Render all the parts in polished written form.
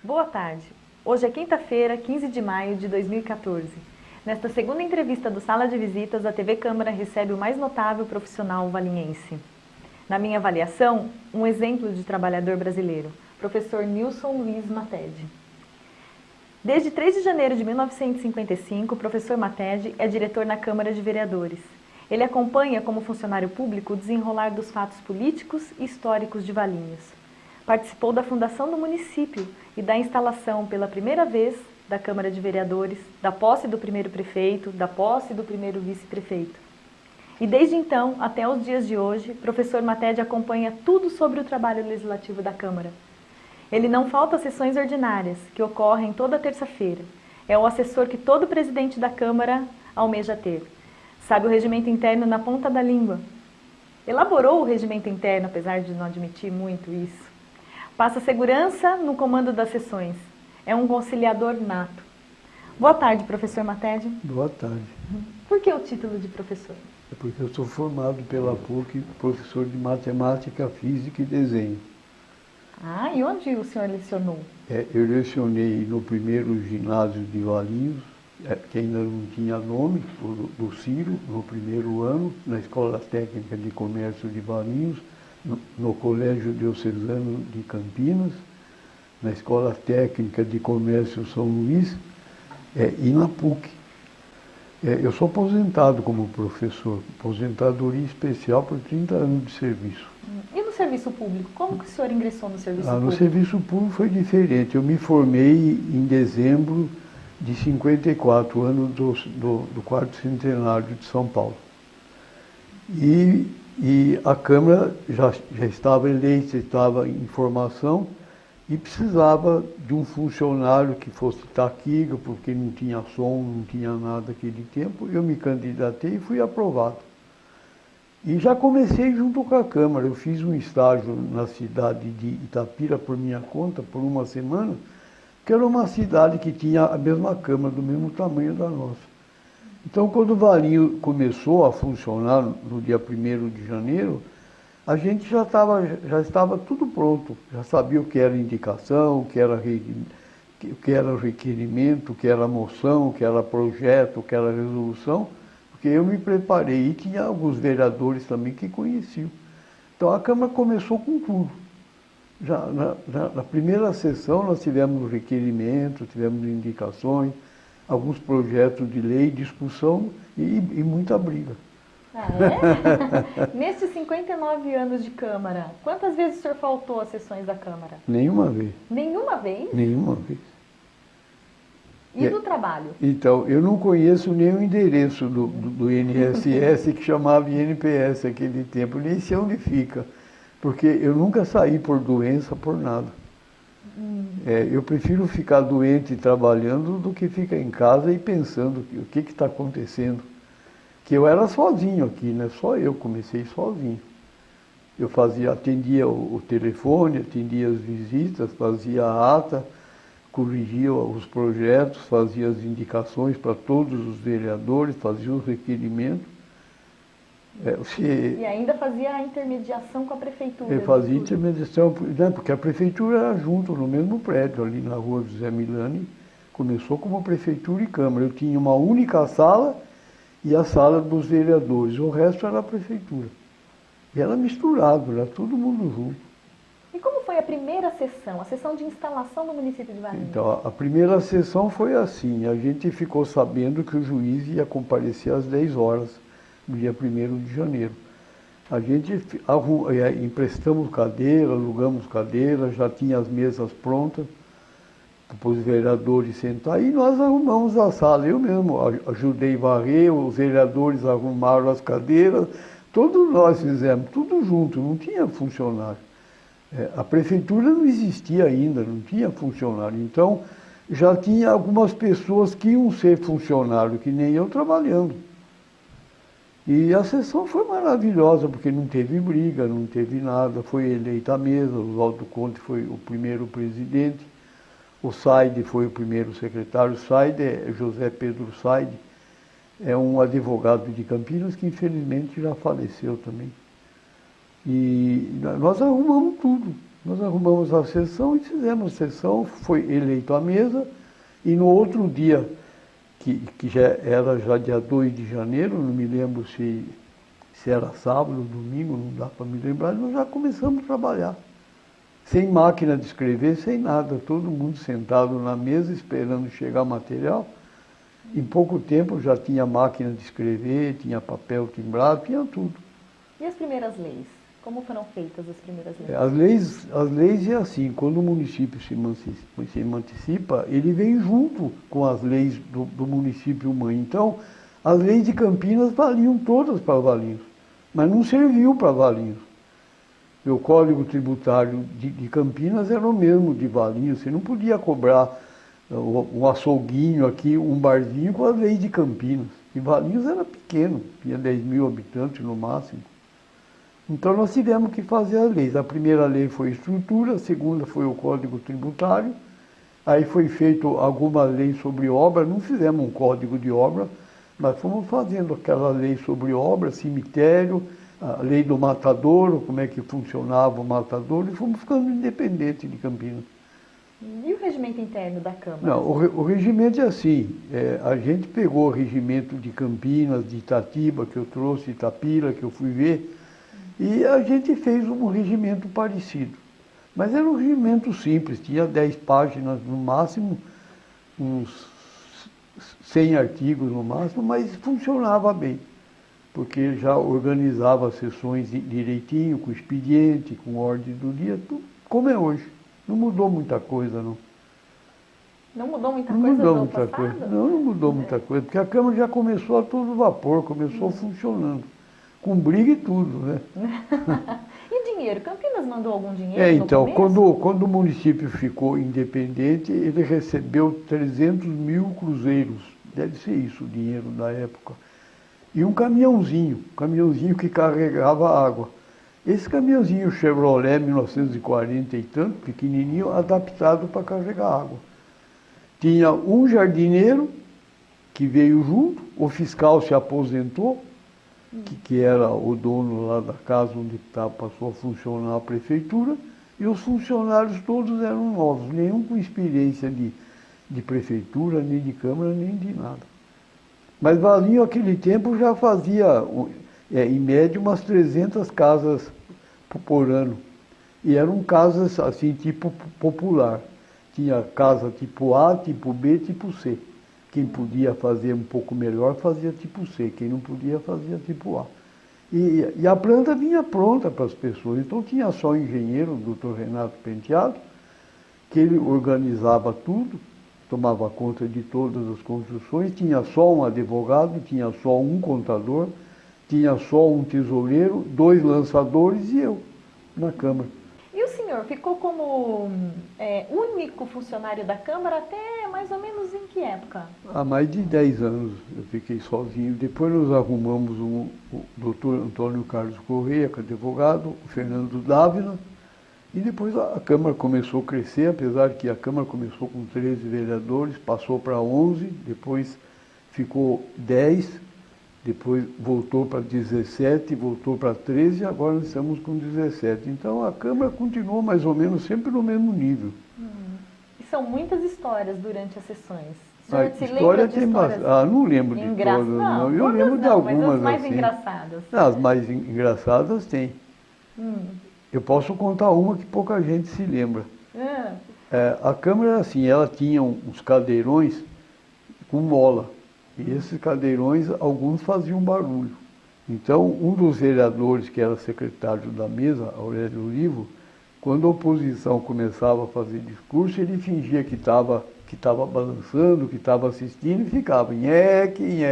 Boa tarde. Hoje é quinta-feira, 15 de maio de 2014. Nesta segunda entrevista do Sala de Visitas, a TV Câmara recebe o mais notável profissional valinhense. Na minha avaliação, um exemplo de trabalhador brasileiro, professor Nilson Luiz Matede. Desde 3 de janeiro de 1955, o professor Matede é diretor na Câmara de Vereadores. Ele acompanha como funcionário público o desenrolar dos fatos políticos e históricos de Valinhos. Participou da fundação do município e da instalação pela primeira vez da Câmara de Vereadores, da posse do primeiro prefeito, da posse do primeiro vice-prefeito. E desde então, até os dias de hoje, professor Matede acompanha tudo sobre o trabalho legislativo da Câmara. Ele não falta às sessões ordinárias, que ocorrem toda terça-feira. É o assessor que todo presidente da Câmara almeja ter. Sabe o regimento interno na ponta da língua. Elaborou o regimento interno, apesar de não admitir muito isso. Passa segurança no comando das sessões. É um conciliador nato. Boa tarde, professor Matede. Boa tarde. Por que o título de professor? É porque eu sou formado pela PUC, professor de matemática, física e desenho. Ah, e onde o senhor lecionou? Eu lecionei no primeiro ginásio de Valinhos, que ainda não tinha nome, do Ciro, no primeiro ano, na Escola Técnica de Comércio de Valinhos, no Colégio Diocesano de Campinas, na Escola Técnica de Comércio São Luís e na PUC. Eu sou aposentado como professor, aposentadoria especial por 30 anos de serviço. E no serviço público? Como que o senhor ingressou no serviço público? No serviço público foi diferente. Eu me formei em dezembro de 54, ano do quarto centenário de São Paulo. E a Câmara já estava eleita, estava em formação e precisava de um funcionário que fosse taquígrafo, porque não tinha som, não tinha nada naquele tempo. Eu me candidatei e fui aprovado. E já comecei junto com a Câmara. Eu fiz um estágio na cidade de Itapira por minha conta, por uma semana, que era uma cidade que tinha a mesma Câmara, do mesmo tamanho da nossa. Então, quando o Valinho começou a funcionar no dia 1º de janeiro, a gente já estava tudo pronto, já sabia o que era indicação, o que era requerimento, o que era moção, o que era projeto, o que era resolução, porque eu me preparei e tinha alguns vereadores também que conheciam. Então, a Câmara começou com tudo. Já na primeira sessão nós tivemos requerimento, tivemos indicações, alguns projetos de lei, discussão e muita briga. Ah, é? Nesses 59 anos de Câmara, quantas vezes o senhor faltou às sessões da Câmara? Nenhuma vez. Nenhuma vez? Nenhuma vez. E do trabalho? Então, eu não conheço nem o endereço do INSS, que chamava INPS naquele tempo, nem sei onde fica, porque eu nunca saí por doença, por nada. Eu prefiro ficar doente trabalhando do que ficar em casa e pensando o que está acontecendo. Que eu era sozinho aqui, né? Só eu comecei sozinho. Eu atendia o telefone, atendia as visitas, fazia a ata, corrigia os projetos, fazia as indicações para todos os vereadores, fazia os requerimentos. E ainda fazia a intermediação com a prefeitura? Eu fazia intermediação, né, porque a prefeitura era junto, no mesmo prédio, ali na rua José Milani. Começou como prefeitura e Câmara. Eu tinha uma única sala e a sala dos vereadores. O resto era a prefeitura. E era misturado, era todo mundo junto. E como foi a primeira sessão, a sessão de instalação do município de Valinhos? Então, a primeira sessão foi assim. A gente ficou sabendo que o juiz ia comparecer às 10 horas. No dia 1º de janeiro. A gente emprestamos cadeira, alugamos cadeira, já tinha as mesas prontas, para os vereadores sentar, e nós arrumamos a sala. Eu mesmo ajudei a varrer, os vereadores arrumaram as cadeiras, todos nós fizemos, tudo junto, não tinha funcionário. A prefeitura não existia ainda, não tinha funcionário. Então, já tinha algumas pessoas que iam ser funcionários, que nem eu, trabalhando. E a sessão foi maravilhosa, porque não teve briga, não teve nada, foi eleita a mesa, o Oswaldo Conte foi o primeiro presidente, o Saide foi o primeiro secretário. O Saide é José Pedro Saide, é um advogado de Campinas que infelizmente já faleceu também. E nós arrumamos tudo, nós arrumamos a sessão e fizemos a sessão, foi eleito a mesa, e no outro dia, que já era dia 2 de janeiro, não me lembro se era sábado ou domingo, não dá para me lembrar, nós já começamos a trabalhar. Sem máquina de escrever, sem nada, todo mundo sentado na mesa esperando chegar material. Em pouco tempo já tinha máquina de escrever, tinha papel timbrado, tinha tudo. E as primeiras leis? Como foram feitas as primeiras leis? As leis é assim, quando o município se emancipa, ele vem junto com as leis do município mãe. Então, as leis de Campinas valiam todas para Valinhos, mas não serviu para Valinhos. O Código Tributário de Campinas era o mesmo de Valinhos, você não podia cobrar um açouguinho aqui, um barzinho com as leis de Campinas. E Valinhos era pequeno, tinha 10 mil habitantes no máximo. Então nós tivemos que fazer as leis. A primeira lei foi a estrutura, a segunda foi o Código Tributário, aí foi feito alguma lei sobre obra, não fizemos um código de obra, mas fomos fazendo aquela lei sobre obra, cemitério, a lei do matadouro, como é que funcionava o matadouro, e fomos ficando independentes de Campinas. E o regimento interno da Câmara? Não, o regimento é assim, a gente pegou o regimento de Campinas, de Itatiba, que eu trouxe, Itapira, que eu fui ver, e a gente fez um regimento parecido. Mas era um regimento simples, tinha 10 páginas no máximo, uns 100 artigos no máximo, mas funcionava bem, porque já organizava as sessões direitinho, com expediente, com ordem do dia, tudo como é hoje. Não mudou muita coisa, não. Não mudou muita Não coisa mudou do muita passado? coisa. Não mudou muita coisa, porque a Câmara já começou a todo vapor, começou funcionando. Com briga e tudo, né? E dinheiro? Campinas mandou algum dinheiro no Então, começo? quando o município ficou independente, ele recebeu 300 mil cruzeiros. Deve ser isso o dinheiro da época. E um caminhãozinho que carregava água. Esse caminhãozinho Chevrolet 1940 e tanto, pequenininho, adaptado para carregar água. Tinha um jardineiro que veio junto, o fiscal se aposentou, que era o dono lá da casa onde passou a funcionar a prefeitura, e os funcionários todos eram novos, nenhum com experiência de prefeitura, nem de câmara, nem de nada. Mas Valinho, naquele tempo, já fazia, em média, umas 300 casas por ano. E eram casas, assim, tipo popular. Tinha casa tipo A, tipo B, tipo C. Quem podia fazer um pouco melhor fazia tipo C, quem não podia fazia tipo A. E a planta vinha pronta para as pessoas. Então tinha só o engenheiro, o Dr. Renato Penteado, que ele organizava tudo, tomava conta de todas as construções, tinha só um advogado, tinha só um contador, tinha só um tesoureiro, 2 lançadores e eu na Câmara. E o senhor ficou como único funcionário da Câmara até mais ou menos em que época? Há mais de 10 anos eu fiquei sozinho. Depois nós arrumamos o doutor Antônio Carlos Correia, que é advogado, o Fernando Dávila, e depois a Câmara começou a crescer, apesar que a Câmara começou com 13 vereadores, passou para 11, depois ficou 10, depois voltou para 17, voltou para 13 e agora nós estamos com 17. Então a Câmara continuou mais ou menos sempre no mesmo nível. E são muitas histórias durante as sessões. O A senhor se história lembra de tem histórias não lembro de todas, não. Eu todas lembro de não, mas algumas as mais assim. engraçadas. As mais engraçadas tem. Eu posso contar uma que pouca gente se lembra. A Câmara era assim, ela tinha uns cadeirões com mola. E esses cadeirões, alguns faziam barulho. Então, um dos vereadores, que era secretário da mesa, Aurélio Olivo, quando a oposição começava a fazer discurso, ele fingia que estava balançando, que estava assistindo e ficava nheque,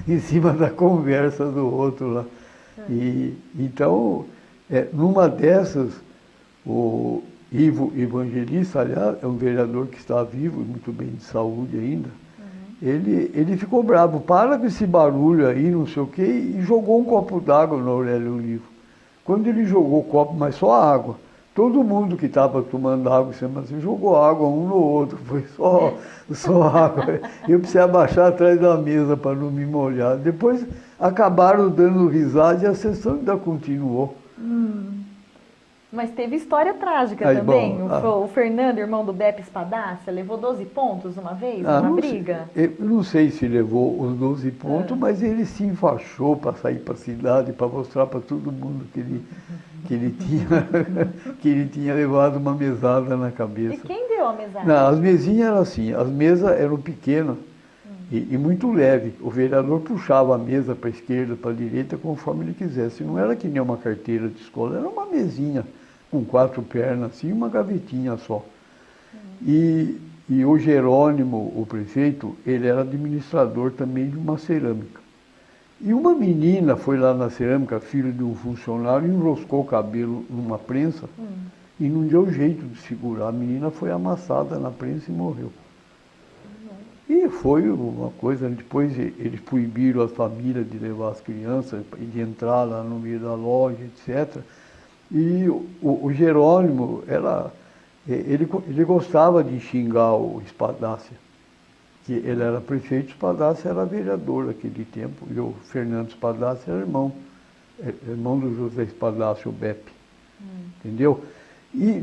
em cima da conversa do outro lá. E, então, numa dessas, o Ivo Evangelista, aliás, é um vereador que está vivo, muito bem de saúde ainda, ele ficou bravo, para com esse barulho aí, não sei o quê, e jogou um copo d'água no Aurélio Olivo. Quando ele jogou o copo, mas só água, todo mundo que estava tomando água, assim, jogou água um no outro, foi só água. Eu precisei abaixar atrás da mesa para não me molhar. Depois acabaram dando risada e a sessão ainda continuou. Mas teve história trágica Aí, também. bom, O Fernando, irmão do Beppe Espadácia, levou 12 pontos uma vez, numa briga. Eu não sei se levou os 12 pontos, mas ele se enfaixou para sair para a cidade, para mostrar para todo mundo que ele que ele tinha levado uma mesada na cabeça. E quem deu a mesada? Não, as mesinhas eram assim, as mesas eram pequenas e muito leves. O vereador puxava a mesa para a esquerda, para a direita, conforme ele quisesse. Não era que nem uma carteira de escola, era uma mesinha com 4 pernas, assim, uma gavetinha só. E o Jerônimo, o prefeito, ele era administrador também de uma cerâmica. E uma menina foi lá na cerâmica, filho de um funcionário, enroscou o cabelo numa prensa e não deu jeito de segurar. A menina foi amassada na prensa e morreu. E foi uma coisa, depois eles proibiram as famílias de levar as crianças e de entrar lá no meio da loja, etc. E o Jerônimo, ele gostava de xingar o Espadácia, que ele era prefeito, Espadácia era vereador naquele tempo, e o Fernando Espadácia era irmão do José Espadácia, o Beppe, entendeu? E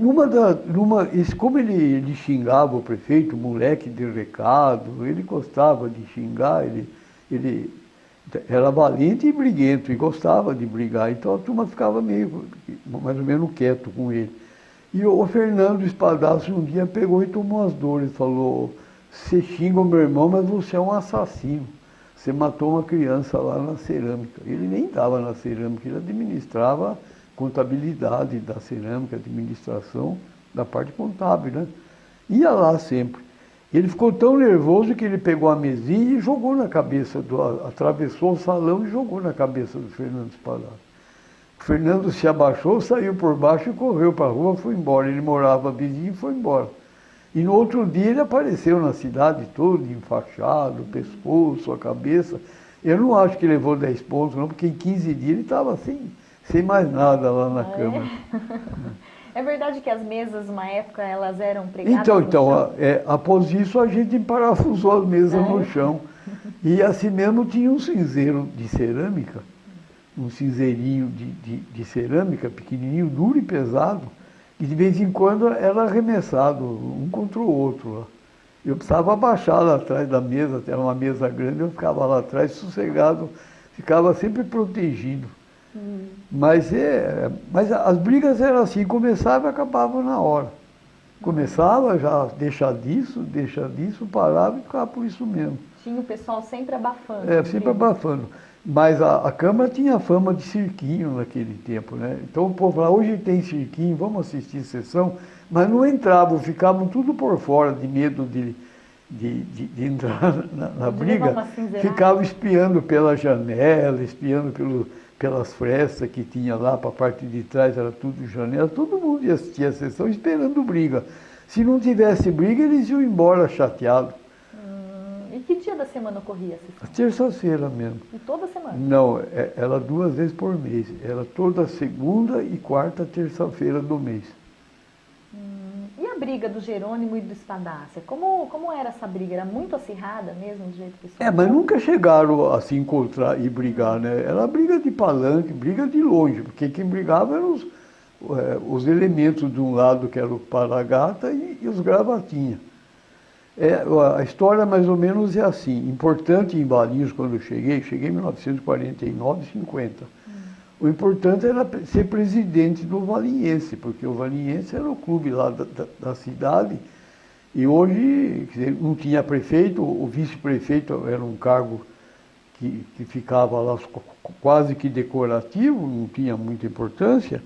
como ele xingava o prefeito, moleque de recado, ele gostava de xingar, ele era valente e briguento, e gostava de brigar, então a turma ficava mais ou menos quieto com ele. E o Fernando Espadácio um dia pegou e tomou as dores, falou: você xinga o meu irmão, mas você é um assassino, você matou uma criança lá na cerâmica. Ele nem estava na cerâmica, ele administrava contabilidade da cerâmica, administração da parte contábil, né? Ia lá sempre. Ele ficou tão nervoso que ele pegou a mesinha e jogou na cabeça, atravessou o salão e jogou na cabeça do Fernando Espadácio. O Fernando se abaixou, saiu por baixo e correu para a rua, foi embora. Ele morava vizinho e foi embora. E no outro dia ele apareceu na cidade toda, enfaixado, o pescoço, a cabeça. Eu não acho que levou 10 pontos, não, porque em 15 dias ele estava sem mais nada lá na Câmara. É verdade que as mesas, uma época, elas eram pregadas no Então chão? após isso a gente emparafusou as mesas no chão. E assim mesmo tinha um cinzeiro de cerâmica, um cinzeirinho de cerâmica, pequenininho, duro e pesado, e de vez em quando era arremessado, um contra o outro lá. Eu precisava abaixar lá atrás da mesa, era uma mesa grande, eu ficava lá atrás sossegado, ficava sempre protegido. Mas as brigas eram assim, começava e acabava na hora. Começava, já deixa disso, parava e ficava por isso mesmo. Tinha o pessoal sempre abafando. Sempre abafando. Mas a Câmara tinha fama de cirquinho naquele tempo, né? Então o povo falava: hoje tem cirquinho, vamos assistir sessão, mas não entravam, ficavam tudo por fora, de medo de entrar na briga, ficavam espiando pela janela, espiando pelas frestas que tinha lá, para a parte de trás era tudo janela, todo mundo ia assistir a sessão esperando briga. Se não tivesse briga, eles iam embora chateados. E que dia da semana ocorria a sessão? Terça-feira mesmo. E toda semana? Não, era 2 vezes por mês. Era toda segunda e quarta, terça-feira do mês. E a briga do Jerônimo e do Espadácia? Como era essa briga? Era muito acirrada mesmo, do jeito que você Mas nunca chegaram a se encontrar e brigar, né? Era briga de palanque, briga de longe, porque quem brigava eram os elementos de um lado, que era o Paragata, e os gravatinhas. A história mais ou menos é assim. Importante em Valinhos, quando eu cheguei em 1949, 50. O importante era ser presidente do Valinhense, porque o Valinhense era o clube lá da cidade, e hoje, quer dizer, não tinha prefeito, o vice-prefeito era um cargo que ficava lá quase que decorativo, não tinha muita importância.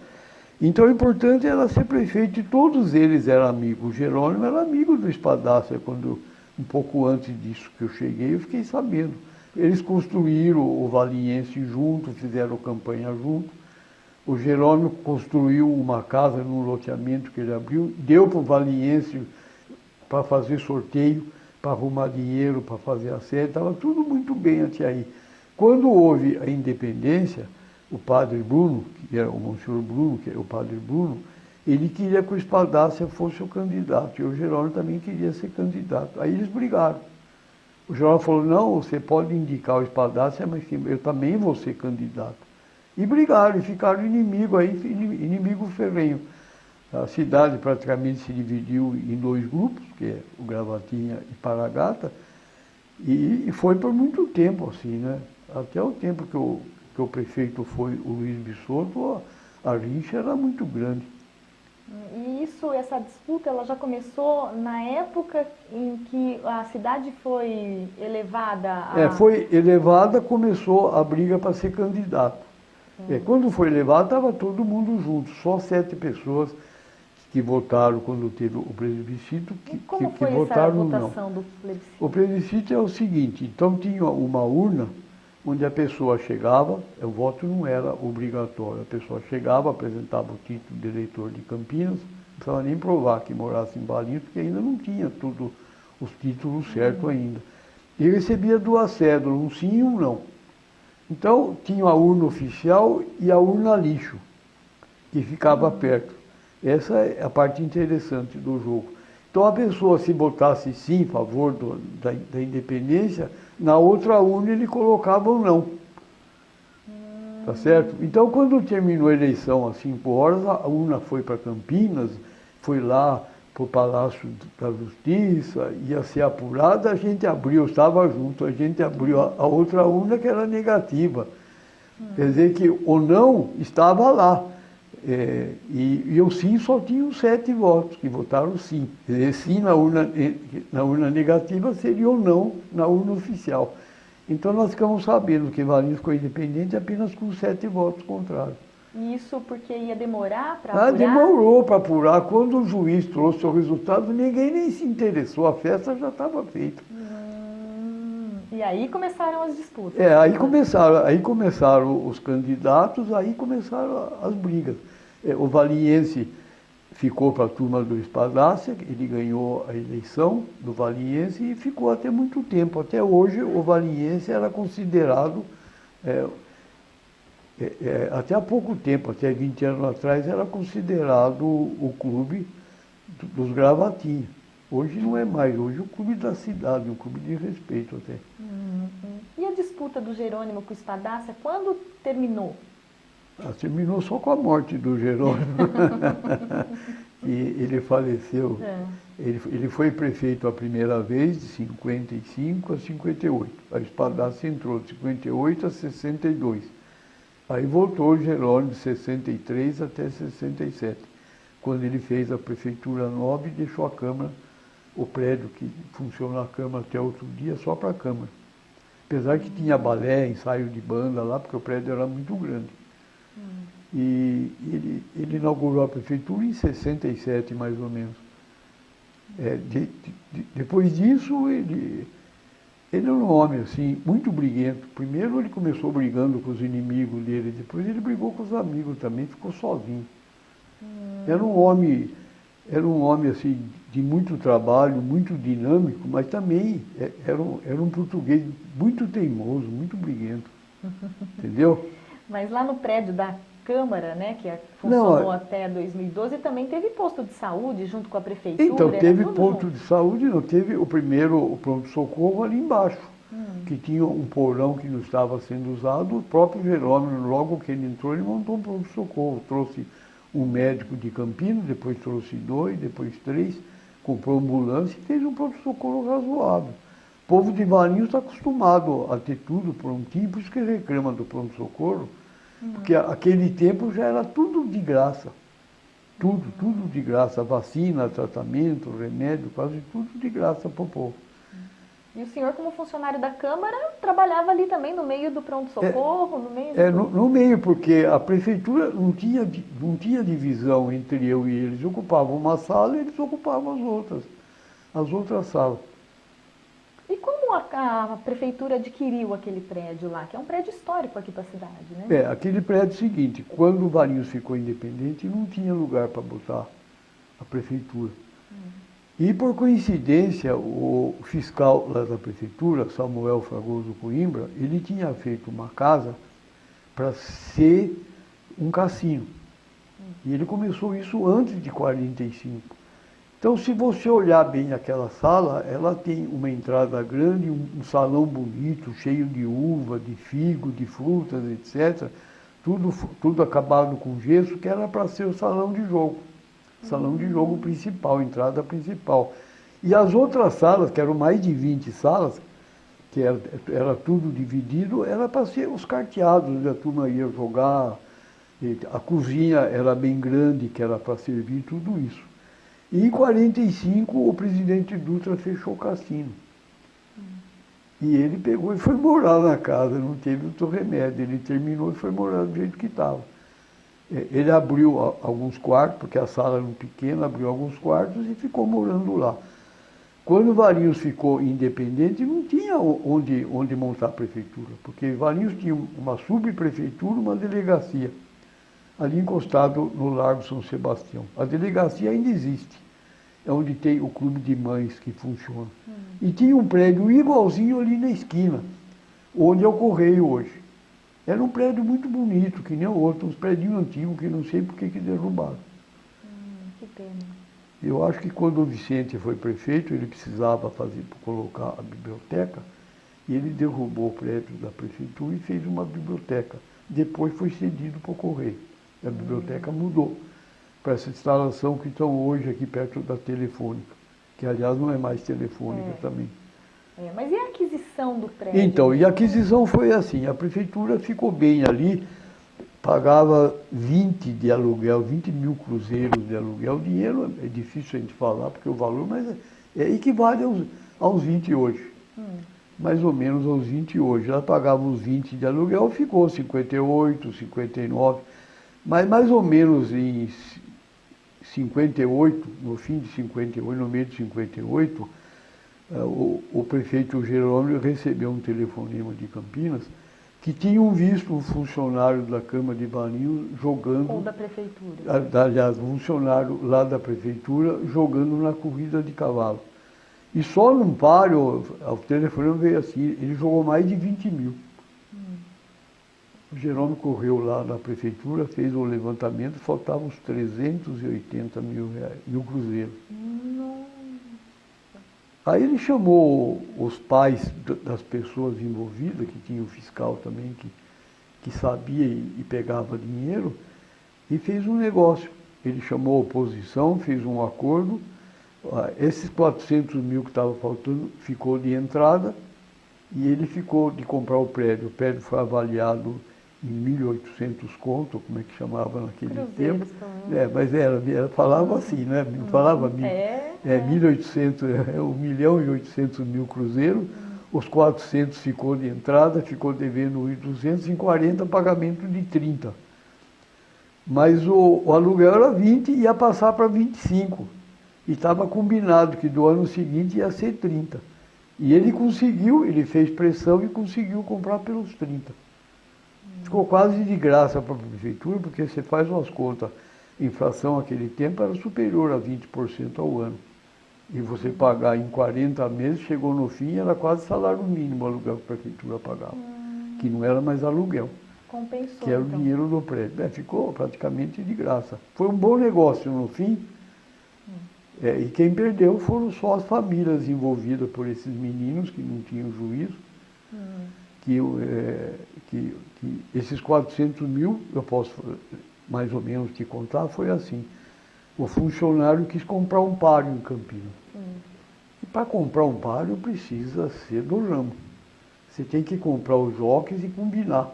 Então o importante era ser prefeito, e todos eles eram amigos. O Jerônimo era amigo do Espadácia, quando, um pouco antes disso que eu cheguei, eu fiquei sabendo. Eles construíram o Valinhense junto, fizeram campanha junto. O Jerônimo construiu uma casa num loteamento que ele abriu, deu para o Valinhense para fazer sorteio, para arrumar dinheiro, para fazer a sede, estava tudo muito bem até aí. Quando houve a independência, o padre Bruno, que era o Monsenhor Bruno, que era o padre Bruno, ele queria que o Espadacia fosse o candidato, e o Jerônimo também queria ser candidato. Aí eles brigaram. O Jerônimo falou, não, você pode indicar o Espadacia, mas eu também vou ser candidato. E brigaram, e ficaram inimigo aí, inimigo ferrenho. A cidade praticamente se dividiu em dois grupos, que é o Gravatinha e Paragata, e foi por muito tempo assim, né? Até o tempo que o prefeito foi o Luiz Bisotto, a rixa era muito grande. E essa disputa, ela já começou na época em que a cidade foi elevada a... Foi elevada, começou a briga para ser candidato. Quando foi elevado, estava todo mundo junto, só 7 pessoas que votaram quando teve o plebiscito, que votaram essa votação do plebiscito? O plebiscito é o seguinte, então tinha uma urna onde a pessoa chegava, o voto não era obrigatório, a pessoa chegava, apresentava o título de eleitor de Campinas, não precisava nem provar que morasse em Valinhos, porque ainda não tinha todos os títulos certos ainda. E recebia 2 cédulas, um sim e um não. Então tinha a urna oficial e a urna lixo, que ficava perto. Essa é a parte interessante do jogo. Então a pessoa, se votasse sim, a favor da independência, na outra urna ele colocava o não. Tá certo? Então quando terminou a eleição às 5 horas, a urna foi para Campinas, foi lá para o Palácio da Justiça, ia ser apurada, a gente abriu, estava junto, a gente abriu a outra urna que era negativa. Quer dizer que o não estava lá. E o sim só tinha 7 votos, que votaram sim. Quer dizer, sim na urna negativa seria o não na urna oficial. Então nós ficamos sabendo que Valinhos ficou independente apenas com 7 votos contrários. E isso porque ia demorar para apurar? Demorou para apurar. Quando o juiz trouxe o resultado, ninguém nem se interessou, a festa já estava feita. E aí começaram as disputas. Aí começaram os candidatos, aí começaram as brigas. O Valinhense ficou para a turma do Espadacia, ele ganhou a eleição do Valinhense e ficou até muito tempo. Até hoje o Valinhense era considerado, até há pouco tempo, até 20 anos atrás, era considerado o clube dos Gravatinhos. Hoje não é mais, hoje é o clube da cidade, um clube de respeito até. E a disputa do Jerônimo com o Espadacia, quando terminou? Terminou só com a morte do Jerônimo. E ele faleceu. Ele foi prefeito a primeira vez, de 55 a 58. A Espadacia entrou de 58 a 62. Aí voltou o Jerônimo de 63 até 67, quando ele fez a prefeitura nova e deixou a Câmara, o prédio que funciona a Câmara até outro dia, só para a Câmara. Apesar que tinha balé, ensaio de banda lá, porque o prédio era muito grande. E ele inaugurou a prefeitura em 67, mais ou menos. Depois disso, ele era um homem assim, muito briguento. Primeiro ele começou brigando com os inimigos dele, depois ele brigou com os amigos também, ficou sozinho. Era um homem assim, de muito trabalho, muito dinâmico, mas também era um português muito teimoso, muito briguento. Entendeu? Mas lá no prédio da Câmara, né, que funcionou até 2012, também teve posto de saúde junto com a prefeitura? Então, teve posto de saúde, não teve o pronto-socorro ali embaixo, que tinha um porão que não estava sendo usado. O próprio Jerônimo, logo que ele entrou, ele montou um pronto-socorro, trouxe um médico de Campinas, depois trouxe 2, depois 3, comprou ambulância e fez um pronto-socorro razoável. O povo de Valinhos está acostumado a ter tudo prontinho, por isso que ele reclama do pronto-socorro, porque aquele tempo já era tudo de graça. Tudo de graça. Vacina, tratamento, remédio, quase tudo de graça para o povo. E o senhor, como funcionário da Câmara, trabalhava ali também no meio do pronto-socorro? No meio, porque a prefeitura não tinha divisão entre eu e eles. Ocupavam uma sala e eles ocupavam as outras salas. E como a prefeitura adquiriu aquele prédio lá, que é um prédio histórico aqui para a cidade, né? Aquele prédio é o seguinte, quando o Valinhos ficou independente, não tinha lugar para botar a prefeitura. E por coincidência, o fiscal lá da prefeitura, Samuel Fragoso Coimbra, ele tinha feito uma casa para ser um cassino. E ele começou isso antes de 45. Então, se você olhar bem aquela sala, ela tem uma entrada grande, um salão bonito, cheio de uva, de figo, de frutas, etc. Tudo acabado com gesso, que era para ser o salão de jogo. Salão de jogo principal, entrada principal. E as outras salas, que eram mais de 20 salas, que era tudo dividido, era para ser os carteados, a turma ia jogar. A cozinha era bem grande, que era para servir tudo isso. E em 45 o presidente Dutra fechou o cassino. E ele pegou e foi morar na casa, não teve outro remédio. Ele terminou e foi morar do jeito que estava. Ele abriu alguns quartos, porque a sala era pequena, abriu alguns quartos e ficou morando lá. Quando Valinhos ficou independente, não tinha onde montar a prefeitura, porque Valinhos tinha uma subprefeitura, uma delegacia, ali encostado no Largo São Sebastião. A delegacia ainda existe, é onde tem o clube de mães que funciona. E tinha um prédio igualzinho ali na esquina, onde é o Correio hoje. Era um prédio muito bonito, que nem o outro, uns prédios antigos que não sei por que derrubaram. Que pena. Eu acho que quando o Vicente foi prefeito, ele precisava colocar a biblioteca, e ele derrubou o prédio da prefeitura e fez uma biblioteca. Depois foi cedido para o Correio. A biblioteca mudou para essa instalação que estão hoje aqui perto da Telefônica, que aliás não é mais Telefônica também. Mas e a aquisição do prédio? Então, e a aquisição foi assim, a prefeitura ficou bem ali, pagava 20 de aluguel, 20 mil cruzeiros de aluguel. O dinheiro é difícil a gente falar, porque o valor, mas equivale aos 20 hoje. Mais ou menos aos 20 hoje. Ela pagava os 20 de aluguel, ficou 58, 59, mas mais ou menos em 58, no fim de 58, no meio de 58, o prefeito Jerônimo recebeu um telefonema de Campinas que tinham visto um funcionário da Câmara de Valinhos jogando... Ou da prefeitura. Aliás, um funcionário lá da prefeitura jogando na corrida de cavalo. E só num páreo, o telefonema veio assim, ele jogou mais de 20 mil. O Jerônimo correu lá na prefeitura, fez o levantamento, faltavam uns 380 mil cruzeiros. Aí ele chamou os pais das pessoas envolvidas, que tinha o fiscal também, que sabia e pegava dinheiro, e fez um negócio. Ele chamou a oposição, fez um acordo, esses 400 mil que estavam faltando ficou de entrada, e ele ficou de comprar o prédio. O prédio foi avaliado em 1.800 conto, como é que chamava naquele tempo. Mas falava assim, né? Não falava 1.800, 1.800.000 cruzeiros, os 400 ficou de entrada, ficou devendo 240, pagamento de 30. Mas o aluguel era 20 e ia passar para 25. E estava combinado que do ano seguinte ia ser 30. E ele conseguiu, ele fez pressão e conseguiu comprar pelos 30. Ficou quase de graça para a prefeitura, porque você faz umas contas, a inflação naquele tempo era superior a 20% ao ano. E você pagar em 40 meses, chegou no fim, era quase salário mínimo o aluguel que a prefeitura pagava. Que não era mais aluguel. Compensou, que era o dinheiro do prédio. Ficou praticamente de graça. Foi um bom negócio no fim. E quem perdeu foram só as famílias envolvidas por esses meninos que não tinham juízo. Que esses 400 mil, eu posso mais ou menos te contar, foi assim. O funcionário quis comprar um páreo em Campinas. E para comprar um páreo precisa ser do ramo. Você tem que comprar os jockeys e combinar.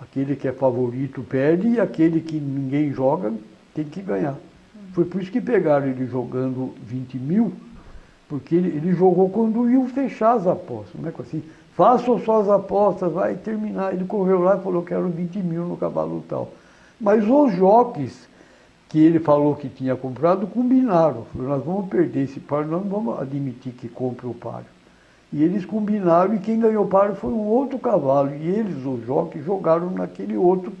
Aquele que é favorito perde e aquele que ninguém joga tem que ganhar. Foi por isso que pegaram ele jogando 20 mil, porque ele jogou quando iam fechar as apostas. Não é assim, façam suas apostas, vai terminar. Ele correu lá e falou que eram 20 mil no cavalo tal. Mas os jockeys que ele falou que tinha comprado, combinaram. Falaram, nós vamos perder esse páreo, nós não vamos admitir que compre o páreo. E eles combinaram, e quem ganhou o páreo foi um outro cavalo. E eles, os jockeys, jogaram naquele outro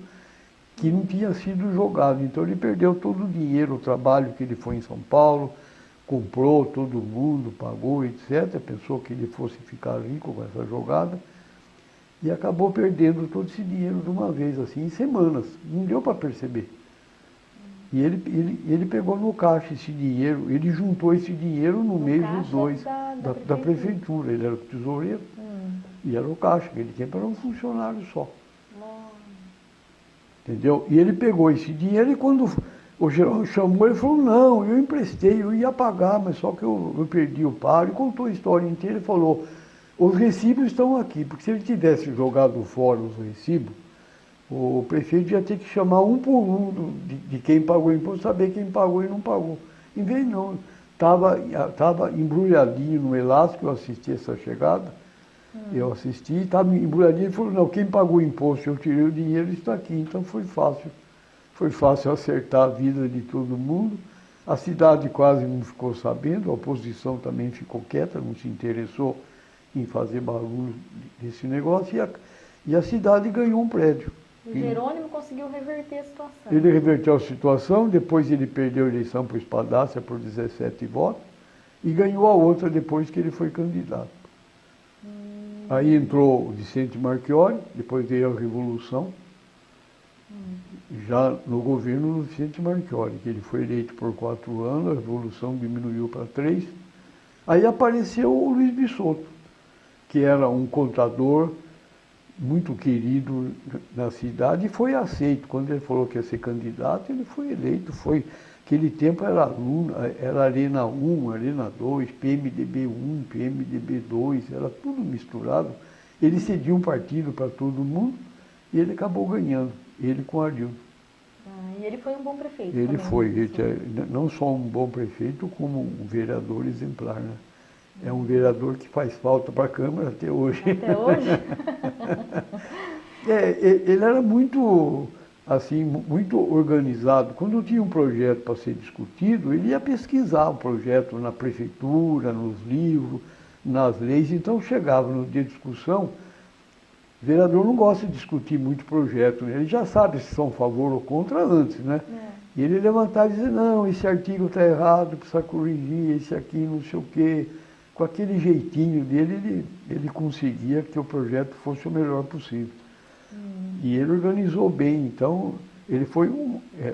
que não tinha sido jogado. Então ele perdeu todo o dinheiro, o trabalho que ele foi em São Paulo, comprou, todo mundo pagou, etc. Pensou que ele fosse ficar rico com essa jogada e acabou perdendo todo esse dinheiro de uma vez, assim, em semanas. Não deu para perceber. E ele pegou no caixa esse dinheiro, ele juntou esse dinheiro no mês dos dois da prefeitura. Ele era o tesoureiro e era o caixa, aquele tempo era um funcionário só. Entendeu? E ele pegou esse dinheiro e quando o Geraldo chamou, ele falou, não, eu emprestei, eu ia pagar, mas só que eu perdi o par. E contou a história inteira e falou, os recibos estão aqui, porque se ele tivesse jogado fora os recibos, o prefeito ia ter que chamar um por um de quem pagou o imposto, saber quem pagou e não pagou. Em vez não, estava embrulhadinho no elástico, eu assisti essa chegada, eu assisti, estava embrulhadinho, ele falou, não, quem pagou o imposto, eu tirei o dinheiro, está aqui, então foi fácil acertar a vida de todo mundo. A cidade quase não ficou sabendo, a oposição também ficou quieta, não se interessou em fazer barulho desse negócio, e a cidade ganhou um prédio. O Jerônimo conseguiu reverter a situação. Ele reverteu a situação, depois ele perdeu a eleição para o Espadácia por 17 votos e ganhou a outra depois que ele foi candidato. Aí entrou o Vicente Marchiori, depois veio a Revolução, já no governo do Vicente Marchiori, que ele foi eleito por 4 anos, a Revolução diminuiu para 3. Aí apareceu o Luiz Bisotto, que era um contador muito querido na cidade e foi aceito. Quando ele falou que ia ser candidato, ele foi eleito. Aquele tempo era aluno, era Arena 1, Arena 2, PMDB 1, PMDB 2, era tudo misturado. Ele cedia um partido para todo mundo e ele acabou ganhando, ele com Arildo. E ele foi um bom prefeito. Ele também, foi, não só um bom prefeito, como um vereador exemplar, né? É um vereador que faz falta para a Câmara até hoje. Até hoje? Ele era muito, assim, muito organizado. Quando tinha um projeto para ser discutido, ele ia pesquisar o projeto na prefeitura, nos livros, nas leis. Então chegava no dia de discussão, o vereador não gosta de discutir muito projeto, né? Ele já sabe se são a favor ou contra antes, né? E ele levantava e dizia, não, esse artigo está errado, precisa corrigir, esse aqui não sei o quê. Com aquele jeitinho dele, ele conseguia que o projeto fosse o melhor possível. E ele organizou bem, então ele foi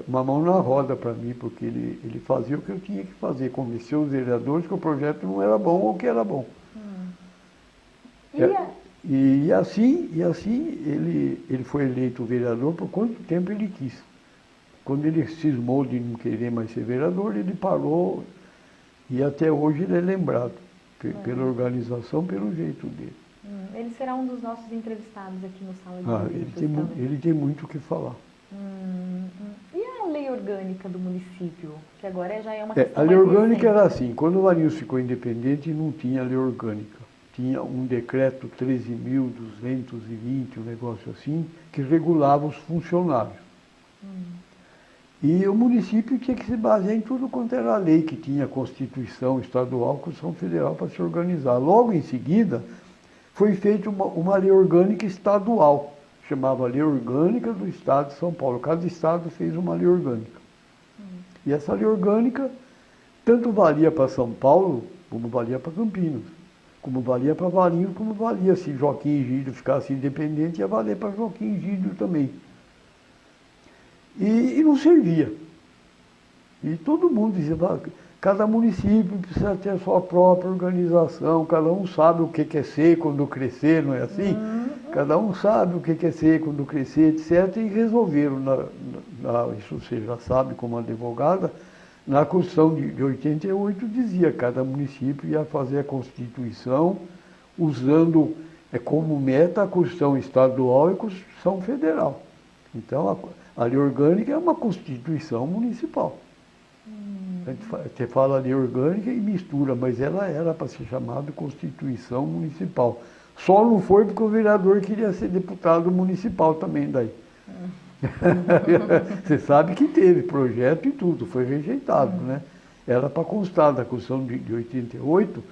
uma mão na roda para mim, porque ele fazia o que eu tinha que fazer, convencer os vereadores que o projeto não era bom ou que era bom. E assim ele foi eleito vereador por quanto tempo ele quis. Quando ele cismou de não querer mais ser vereador, ele parou e até hoje ele é lembrado. Pela organização, pelo jeito dele. Ele será um dos nossos entrevistados aqui no Sala de Visitas. Ele tem muito o que falar. E a lei orgânica do município? Que agora já é uma questão a lei mais orgânica recente. era assim, quando o Valinhos ficou independente, não tinha lei orgânica. Tinha um decreto 13.220, um negócio assim, que regulava os funcionários. E o município tinha que se basear em tudo quanto era lei, que tinha Constituição Estadual, Constituição Federal para se organizar. Logo em seguida, foi feita uma lei orgânica estadual, chamava Lei Orgânica do Estado de São Paulo. Cada estado fez uma lei orgânica. E essa lei orgânica tanto valia para São Paulo, como valia para Campinas, como valia para Valinhos, como valia se Joaquim e Gílio ficassem independentes, ia valer para Joaquim e Gílio também. E não servia. E todo mundo dizia, cada município precisa ter a sua própria organização, cada um sabe o que é ser quando crescer, não é assim? Cada um sabe o que é ser quando crescer, etc. E resolveram, isso você já sabe como advogada, na Constituição de 88 dizia que cada município ia fazer a Constituição usando como meta a Constituição Estadual e a Constituição Federal. Então, a lei orgânica é uma Constituição municipal. A gente fala lei orgânica e mistura, mas ela era para ser chamada Constituição Municipal. Só não foi porque o vereador queria ser deputado municipal também daí. Você sabe que teve projeto e tudo, foi rejeitado, né? Era para constar da Constituição de 88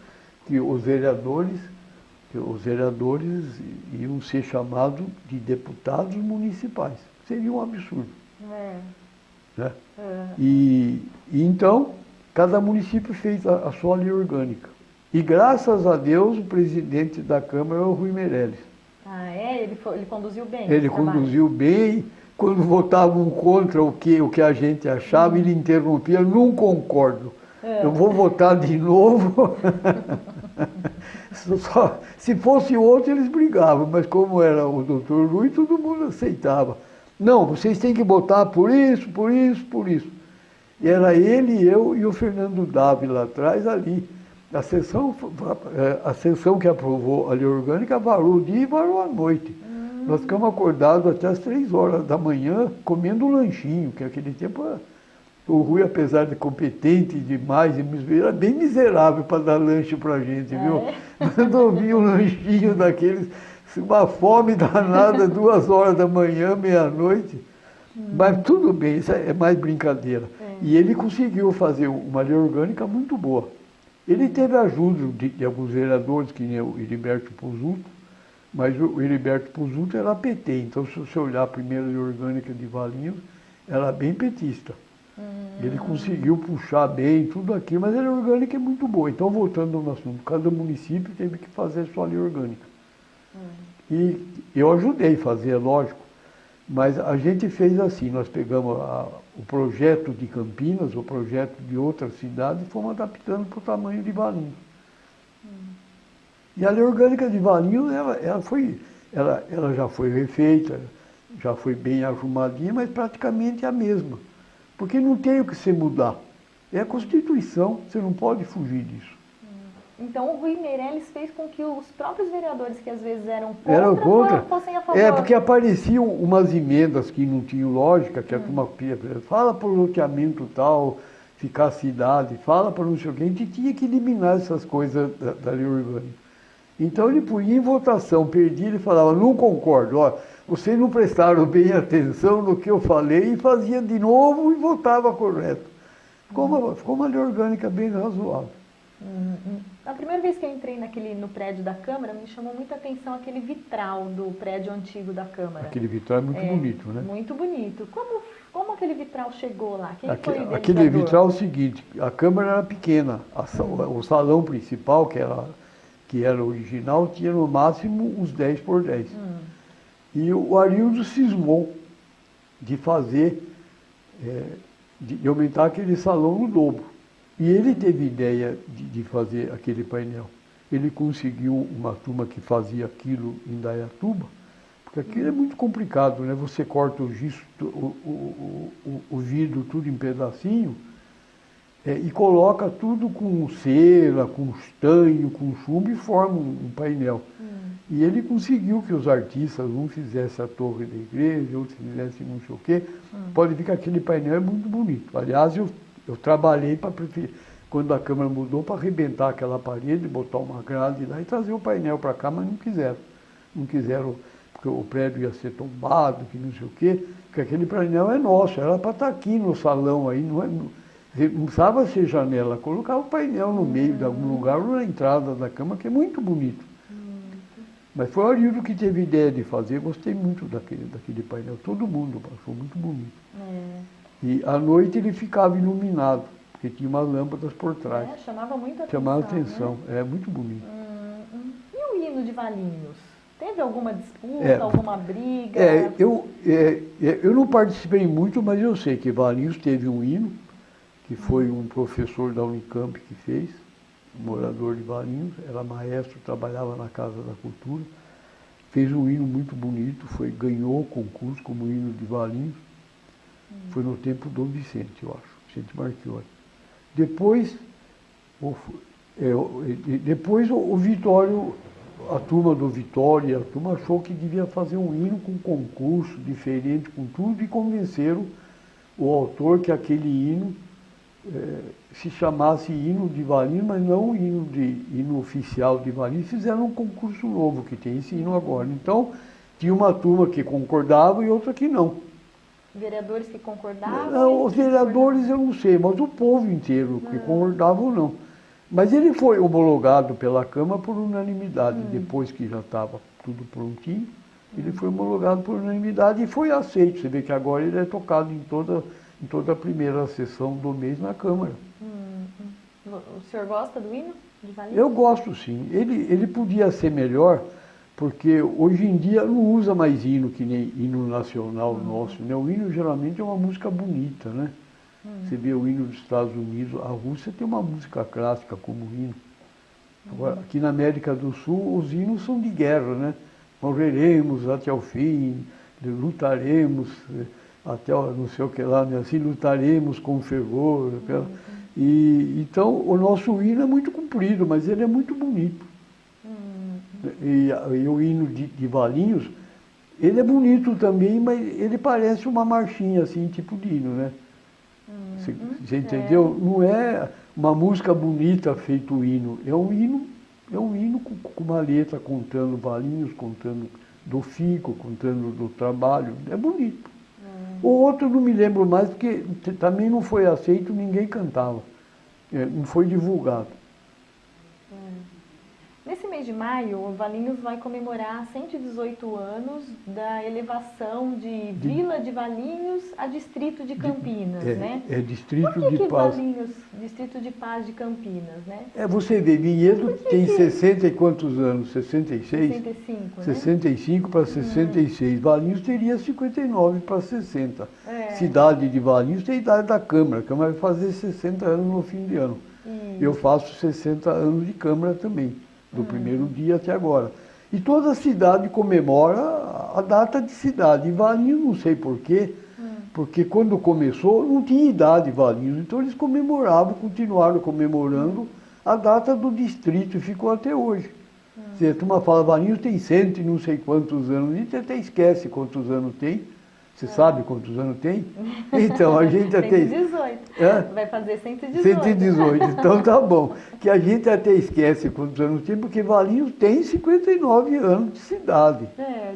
que os vereadores iam ser chamados de deputados municipais. Seria um absurdo. Né? E então, cada município fez a sua lei orgânica. E graças a Deus o presidente da Câmara é o Rui Meirelles. Ah, é? Ele conduziu bem Ele esse trabalho? conduziu bem, quando votavam contra o que a gente achava, ele interrompia, não concordo. Eu vou votar de novo. Se fosse outro, eles brigavam, mas como era o doutor Rui, todo mundo aceitava. Não, vocês têm que votar por isso, por isso, por isso. E era ele, eu e o Fernando Davi lá atrás, ali. A sessão que aprovou a lei orgânica varou o dia e varou a noite. Nós ficamos acordados até as 3 horas da manhã, comendo um lanchinho, que naquele tempo o Rui, apesar de competente demais, era bem miserável para dar lanche para a gente, viu? Mandou vir um lanchinho daqueles, uma fome danada, 2 horas da manhã, meia-noite. Mas tudo bem, isso é mais brincadeira. E ele conseguiu fazer uma lei orgânica muito boa. Ele teve a ajuda de alguns vereadores, que nem o Heriberto Puzzuto, mas o Heriberto Puzzuto era PT, então se você olhar a primeira lei orgânica de Valinhos, era bem petista. Ele conseguiu puxar bem tudo aqui, mas a lei orgânica é muito boa. Então, voltando no assunto, cada município teve que fazer sua lei orgânica. E eu ajudei a fazer, é lógico, mas a gente fez assim, nós pegamos o projeto de Campinas, o projeto de outras cidades e fomos adaptando para o tamanho de Valinhos. E a lei orgânica de Valinhos, ela já foi refeita, já foi bem arrumadinha, mas praticamente é a mesma. Porque não tem o que se mudar. É a Constituição, você não pode fugir disso. Então o Rui Meirelles fez com que os próprios vereadores, que às vezes eram contra, fossem a favor. É, porque apareciam umas emendas que não tinham lógica, que a turma fala por loteamento tal, ficar cidade, fala para não sei o quê, a gente tinha que eliminar essas coisas da lei orgânica. Então ele punha em votação, perdia, ele falava, não concordo, ó, vocês não prestaram bem atenção no que eu falei, e fazia de novo e votava correto. Ficou uma lei orgânica bem razoável. A primeira vez que eu entrei no prédio da Câmara, me chamou muita atenção aquele vitral do prédio antigo da Câmara. Aquele vitral é muito bonito, né? Muito bonito. Como aquele vitral chegou lá? Quem foi o idealizador? Aquele vitral é o seguinte, a Câmara era pequena, o salão principal, que era original, tinha no máximo uns 10 por 10. E o Arildo cismou de fazer, de aumentar aquele salão no dobro. E ele teve ideia de fazer aquele painel. Ele conseguiu uma turma que fazia aquilo em Dayatuba, porque aquilo é muito complicado, né? Você corta o giz, o vidro tudo em pedacinho, e coloca tudo com cera, com estanho, com chumbo e forma um painel. E ele conseguiu que os artistas, um fizesse a torre da igreja, outro fizesse não sei o quê. Pode ver que aquele painel é muito bonito. Aliás, eu trabalhei quando a Câmara mudou para arrebentar aquela parede, botar uma grade lá e trazer o painel para cá, mas não quiseram. Não quiseram, porque o prédio ia ser tombado, que não sei o quê, porque aquele painel é nosso, era para estar aqui no salão aí, não precisava ser janela, colocava o painel no meio de algum lugar ou na entrada da Câmara, que é muito bonito. Mas foi o Arildo que teve ideia de fazer, gostei muito daquele painel, todo mundo achou muito bonito. E à noite ele ficava iluminado, porque tinha umas lâmpadas por trás. Chamava muita atenção. Chamava atenção, né? É muito bonito. E o hino de Valinhos? Teve alguma disputa, alguma briga? Eu não participei muito, mas eu sei que Valinhos teve um hino, que foi um professor da Unicamp que fez, um morador de Valinhos, era maestro, trabalhava na Casa da Cultura, fez um hino muito bonito, ganhou o concurso como hino de Valinhos. Foi no tempo do Vicente, eu acho, Vicente Marchiori. Depois o Vitório, a turma do Vitória, a turma achou que devia fazer um hino com concurso, diferente, com tudo, e convenceram o autor que aquele hino se chamasse hino de Valinhos, mas não hino oficial de Valinhos. Fizeram um concurso novo, que tem esse hino agora. Então, tinha uma turma que concordava e outra que não. Vereadores que concordavam? Os vereadores eu não sei, mas o povo inteiro que concordava ou não. Mas ele foi homologado pela Câmara por unanimidade, depois que já estava tudo prontinho, ele foi homologado por unanimidade e foi aceito. Você vê que agora ele é tocado em toda a primeira sessão do mês na Câmara. O senhor gosta do hino de Valinhos? Eu gosto sim. Ele podia ser melhor, porque hoje em dia não usa mais hino que nem hino nacional nosso, né? O hino geralmente é uma música bonita, né? Você vê o hino dos Estados Unidos, a Rússia tem uma música clássica como hino. Agora, aqui na América do Sul, os hinos são de guerra, né? Morreremos até o fim, lutaremos até não sei o que lá, né? Assim, lutaremos com fervor. Então, o nosso hino é muito comprido, mas ele é muito bonito. E o hino de Valinhos, ele é bonito também, mas ele parece uma marchinha, assim, tipo de hino, né? Você entendeu? Não é uma música bonita feito hino, é um hino com uma letra contando Valinhos, contando do fico, contando do trabalho, é bonito. O outro não me lembro mais, porque também não foi aceito, ninguém cantava, não foi divulgado. Nesse mês de maio, o Valinhos vai comemorar 118 anos da elevação de Vila de Valinhos a Distrito de Campinas, né? É Distrito Por que de Paz. Valinhos, Distrito de Paz de Campinas, né? Você vê, Vinhedo tem 60 e quantos anos? 66? 65, né? 65 para 66. Valinhos teria 59 para 60. É. Cidade de Valinhos tem a idade da Câmara. A Câmara vai fazer 60 anos no fim de ano. Eu faço 60 anos de Câmara também, do primeiro dia até agora. E toda cidade comemora a data de cidade. E Valinhos, não sei porquê, porque quando começou não tinha idade Valinhos, então eles comemoravam, continuaram comemorando a data do distrito e ficou até hoje. Se a turma fala, Valinhos tem 100 e não sei quantos anos, a gente até esquece quantos anos tem. Você sabe quantos anos tem? Então, a gente até... 118. Vai fazer 118. 118, então tá bom. Que a gente até esquece quantos anos tem, porque Valinhos tem 59 anos de cidade.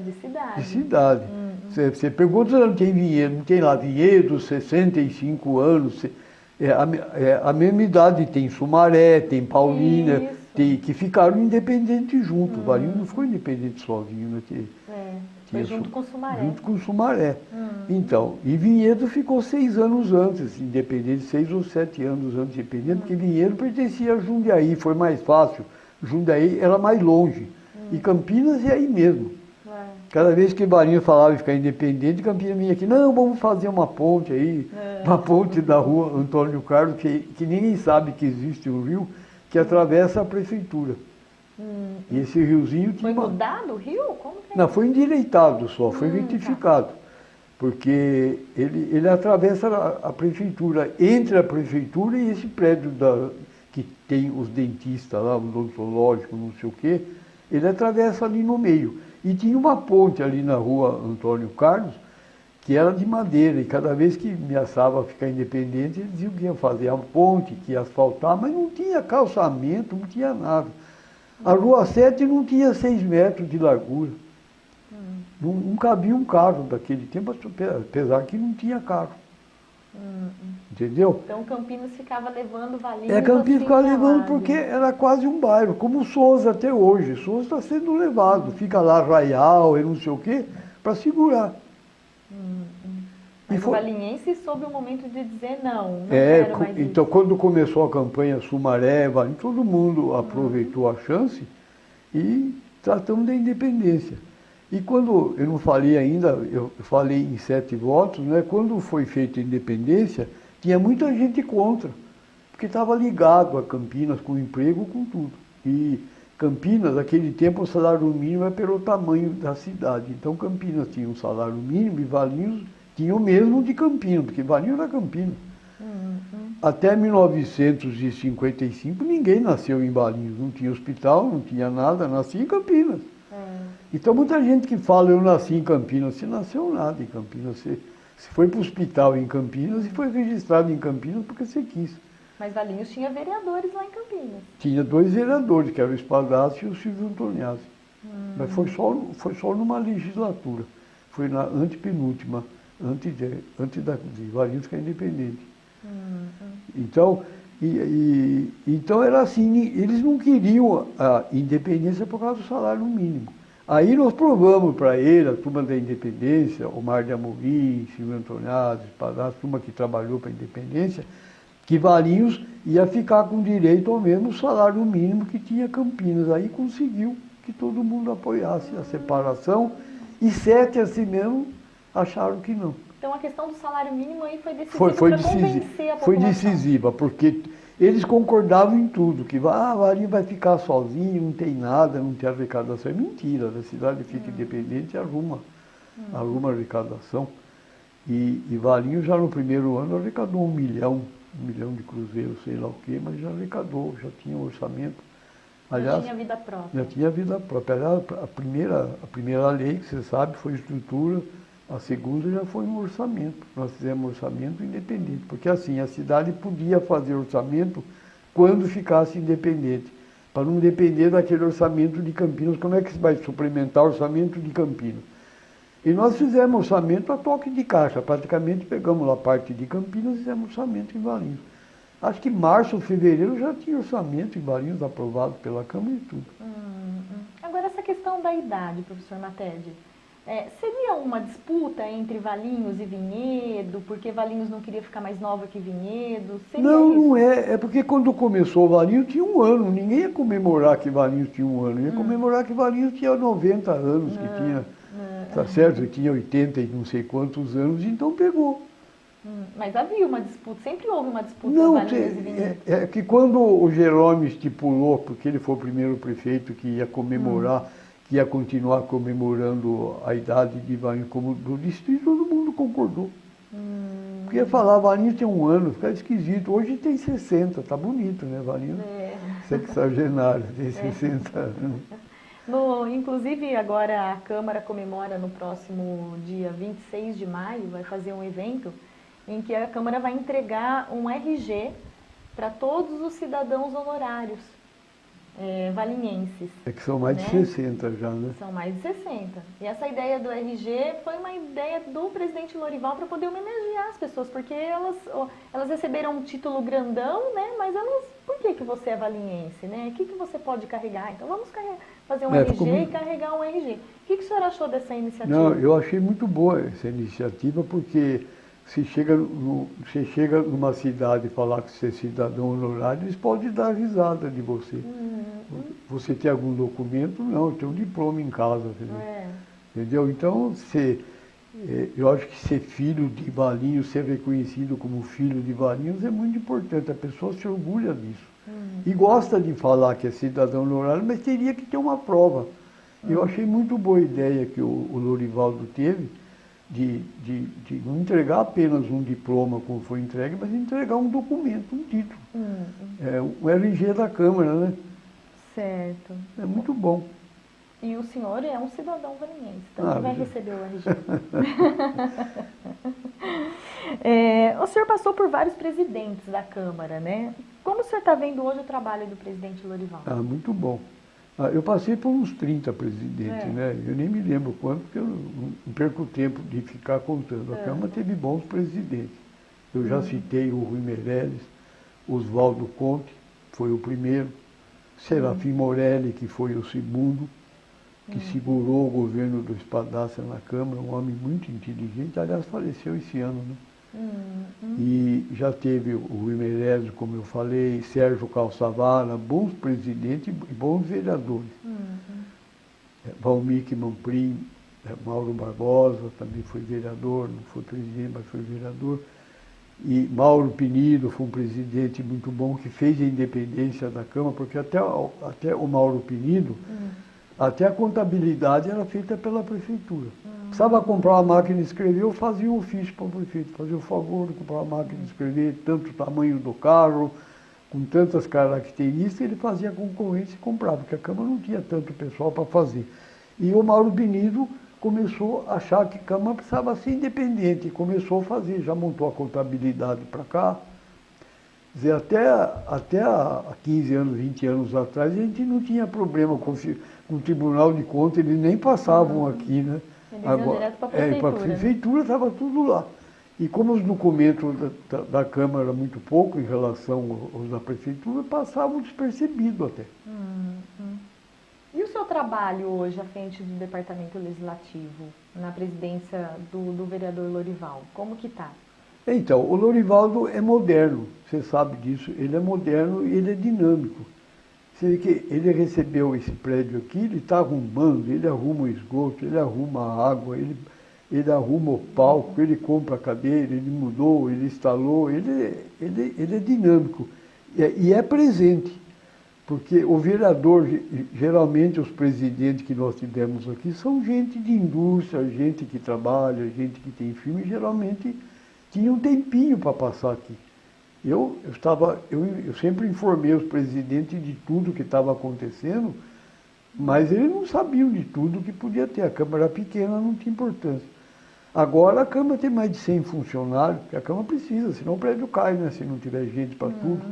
De cidade. De cidade. Você pergunta quantos anos tem Vinhedo, não tem lá Vinhedo, 65 anos. A mesma idade tem Sumaré, tem Paulínia, que ficaram independentes juntos. Valinhos não ficou independente sozinho, né? Foi junto com Sumaré. Junto com Sumaré. Então, e Vinhedo ficou 6 anos antes, independente, 6 ou 7 anos antes de independente, porque Vinhedo pertencia a Jundiaí, foi mais fácil. Jundiaí era mais longe. E Campinas é aí mesmo. Cada vez que Valinhos falava em ficar independente, Campinas vinha aqui, não, vamos fazer uma ponte aí, uma ponte da rua Antônio Carlos, que ninguém sabe que existe um rio, que atravessa a prefeitura. E esse riozinho tinha... Foi mudado o rio? Como que é? Não, foi endireitado só, foi retificado. Porque ele atravessa a prefeitura, entre a prefeitura e esse prédio que tem os dentistas lá, o odontológico, não sei o quê, ele atravessa ali no meio. E tinha uma ponte ali na rua Antônio Carlos, que era de madeira, e cada vez que ameaçava ficar independente, eles diziam que iam fazer a ponte, que ia asfaltar, mas não tinha calçamento, não tinha nada. A Rua 7 não tinha 6 metros de largura. Não cabia um carro daquele tempo, apesar que não tinha carro. Entendeu? Então Campinas ficava levando Valinhos. Campinas ficava levando porque era quase um bairro, como Souza até hoje. Souza está sendo levado, fica lá Arraial e não sei o quê, para segurar. Mas o Valinhense soube o momento de dizer não quero mais isso. Então, quando começou a campanha Sumaré, Valinhos, todo mundo aproveitou a chance e tratamos da independência. E quando, eu não falei ainda, eu falei em 7 votos, né? Quando foi feita a independência, tinha muita gente contra, porque estava ligado a Campinas com emprego, com tudo. E Campinas, naquele tempo, o salário mínimo é pelo tamanho da cidade. Então Campinas tinha um salário mínimo e Valinhos tinha o mesmo de Campinas, porque Valinhos era Campinas. Até 1955 ninguém nasceu em Valinhos, não tinha hospital, não tinha nada, nascia em Campinas. Então muita gente que fala, eu nasci em Campinas, você nasceu nada em Campinas, você foi para o hospital em Campinas e foi registrado em Campinas porque você quis. Mas Valinhos tinha vereadores lá em Campinas. Tinha 2 vereadores, que eram o Espadazzi e o Silvio Antoniazzi. Mas foi só numa legislatura, foi na antepenúltima, antes de Valinhos ficar independente. Então, então era assim, eles não queriam a independência por causa do salário mínimo. Aí nós provamos para ele, a turma da independência, Omar de Amorim, Silvio Antoniazzi, Espadazzi, a turma que trabalhou para a independência, que Valinhos ia ficar com direito ao mesmo salário mínimo que tinha Campinas. Aí conseguiu que todo mundo apoiasse a separação, e 7 assim mesmo acharam que não. Então a questão do salário mínimo aí foi decisiva para convencer a população. Foi decisiva, porque eles concordavam em tudo, que Valinhos vai ficar sozinho, não tem nada, não tem arrecadação. É mentira, a cidade fica independente e arruma arrecadação. E Valinhos já no primeiro ano arrecadou 1 milhão de cruzeiros, sei lá o quê, mas já arrecadou, já tinha um orçamento. Aliás, já tinha vida própria. Já tinha vida própria. Aliás, a primeira lei, que você sabe, foi estrutura, a segunda já foi um orçamento. Nós fizemos orçamento independente, porque assim, a cidade podia fazer orçamento quando ficasse independente, para não depender daquele orçamento de Campinas. Como é que se vai suplementar o orçamento de Campinas? E nós fizemos orçamento a toque de caixa, praticamente pegamos lá a parte de Campinas e fizemos orçamento em Valinhos. Acho que março ou fevereiro já tinha orçamento em Valinhos aprovado pela Câmara e tudo. Agora, essa questão da idade, professor Matede, seria uma disputa entre Valinhos e Vinhedo, porque Valinhos não queria ficar mais nova que Vinhedo? Seria não, isso? Não é. É porque quando começou Valinhos tinha 1 ano. Ninguém ia comemorar que Valinhos tinha 1 ano. Ia comemorar que Valinhos tinha 90 anos, que tinha, tá certo? Tinha 80 e não sei quantos anos, então pegou. Mas havia uma disputa, sempre houve uma disputa Não, Valinhos e Vinhedo. é que quando o Jerônimo estipulou, porque ele foi o primeiro prefeito que ia comemorar, que ia continuar comemorando a idade de Valinhos como do distrito, todo mundo concordou. Porque ia falar, Valinhos tem 1 ano, fica esquisito. Hoje tem 60, tá bonito, né, Valinhos? Sexagenário, tem 60 anos. Inclusive, agora a Câmara comemora no próximo dia 26 de maio, vai fazer um evento em que a Câmara vai entregar um RG para todos os cidadãos honorários valinhenses. É que são mais de 60 já, né? São mais de 60. E essa ideia do RG foi uma ideia do presidente Lorival para poder homenagear as pessoas, porque elas receberam um título grandão, né? Mas por que você é valinhense, né? O que você pode carregar? Então vamos fazer um RG e carregar um RG. O que o senhor achou dessa iniciativa? Não, eu achei muito boa essa iniciativa, porque se chega numa cidade e falar que você é cidadão honorário, eles podem dar risada de você. Você tem algum documento? Não, eu tenho um diploma em casa. Entendeu? Então, eu acho que ser filho de Valinhos, ser reconhecido como filho de Valinhos é muito importante. A pessoa se orgulha disso. E gosta de falar que é cidadão honorário, mas teria que ter uma prova. Eu achei muito boa a ideia que o Lorivaldo teve, de não entregar apenas um diploma como foi entregue, mas entregar um documento, um título. O RG da Câmara, né? Certo. É muito bom. E o senhor é um cidadão valinhense, então vai receber o RG. O senhor passou por vários presidentes da Câmara, né? Como o senhor está vendo hoje o trabalho do presidente Lorival? Muito bom. Eu passei por uns 30 presidentes, né? Eu nem me lembro quanto, porque eu não perco tempo de ficar contando. A Câmara teve bons presidentes. Eu já citei o Rui Meirelles, Oswaldo Conte, foi o primeiro, Serafim Morelli, que foi o segundo, que segurou o governo do Espadaça na Câmara, um homem muito inteligente, aliás, faleceu esse ano, né? E já teve o Rui Meirelles, como eu falei, Sérgio Calçavara, bons presidentes e bons vereadores. Valmir Manprim, Mauro Barbosa, também foi vereador, não foi presidente, mas foi vereador. E Mauro Pinido foi um presidente muito bom, que fez a independência da Câmara, porque até o Mauro Pinido, até a contabilidade era feita pela prefeitura. Precisava comprar uma máquina de escrever, eu fazia um ofício para o prefeito, fazia o favor de comprar uma máquina de escrever, tanto o tamanho do carro, com tantas características, ele fazia concorrência e comprava, porque a Câmara não tinha tanto pessoal para fazer. E o Mauro Pinido começou a achar que a Câmara precisava ser independente, e começou a fazer, já montou a contabilidade para cá. Quer dizer, até há 15 anos, 20 anos atrás, a gente não tinha problema com o Tribunal de Contas, eles nem passavam aqui, né? Eles iam direto para a prefeitura. Para a prefeitura estava tudo lá. E como os documentos da Câmara eram muito pouco em relação aos da prefeitura, passavam despercebidos até. E o seu trabalho hoje à frente do Departamento Legislativo, na presidência do vereador Lorival, como que está? Então, o Lorivaldo é moderno, você sabe disso, ele é moderno e ele é dinâmico. Você vê que ele recebeu esse prédio aqui, ele está arrumando, ele arruma o esgoto, ele arruma a água, ele arruma o palco, ele compra a cadeira, ele mudou, ele instalou, ele é dinâmico e é presente. Porque o vereador, geralmente os presidentes que nós tivemos aqui são gente de indústria, gente que trabalha, gente que tem firma, e geralmente tinha um tempinho para passar aqui. Eu sempre informei os presidentes de tudo que estava acontecendo, mas eles não sabiam de tudo que podia ter. A Câmara pequena não tinha importância. Agora a Câmara tem mais de 100 funcionários, porque a Câmara precisa, senão o prédio cai, né? Se não tiver gente para tudo.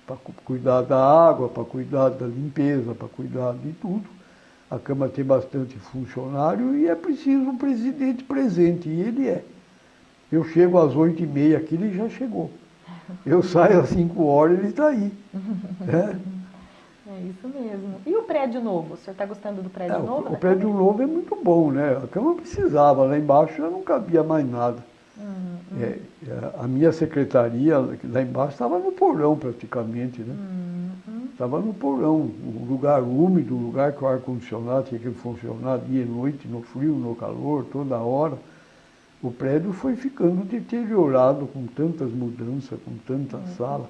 Para cuidar da água, para cuidar da limpeza, para cuidar de tudo. A Câmara tem bastante funcionário e é preciso um presidente presente, e ele é. Eu chego às 8h30 aqui, ele já chegou. Eu saio às 5h, ele está aí. É isso mesmo. E o prédio novo? O senhor está gostando do prédio novo? O prédio novo é muito bom, né? A Câmara precisava, lá embaixo já não cabia mais nada. A minha secretaria lá embaixo estava no porão praticamente, né? Estava no porão, um lugar úmido, um lugar que o ar-condicionado tinha que funcionar dia e noite, no frio, no calor, toda hora. O prédio foi ficando deteriorado com tantas mudanças, com tanta sala,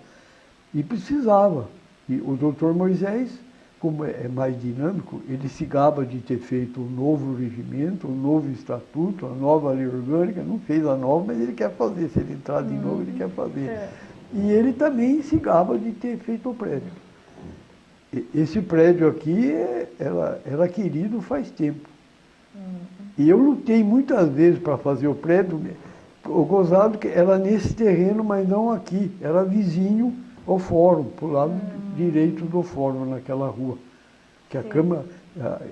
e precisava. E o doutor Moisés, como é mais dinâmico, ele se gaba de ter feito um novo regimento, um novo estatuto, uma nova lei orgânica, não fez a nova, mas ele quer fazer, se ele entrar de novo, ele quer fazer. E ele também se gaba de ter feito o prédio. Esse prédio aqui era querido faz tempo. E eu lutei muitas vezes para fazer o prédio, o gozado que era nesse terreno, mas não aqui, era vizinho ao fórum, para o lado direito do fórum, naquela rua. Que a Câmara,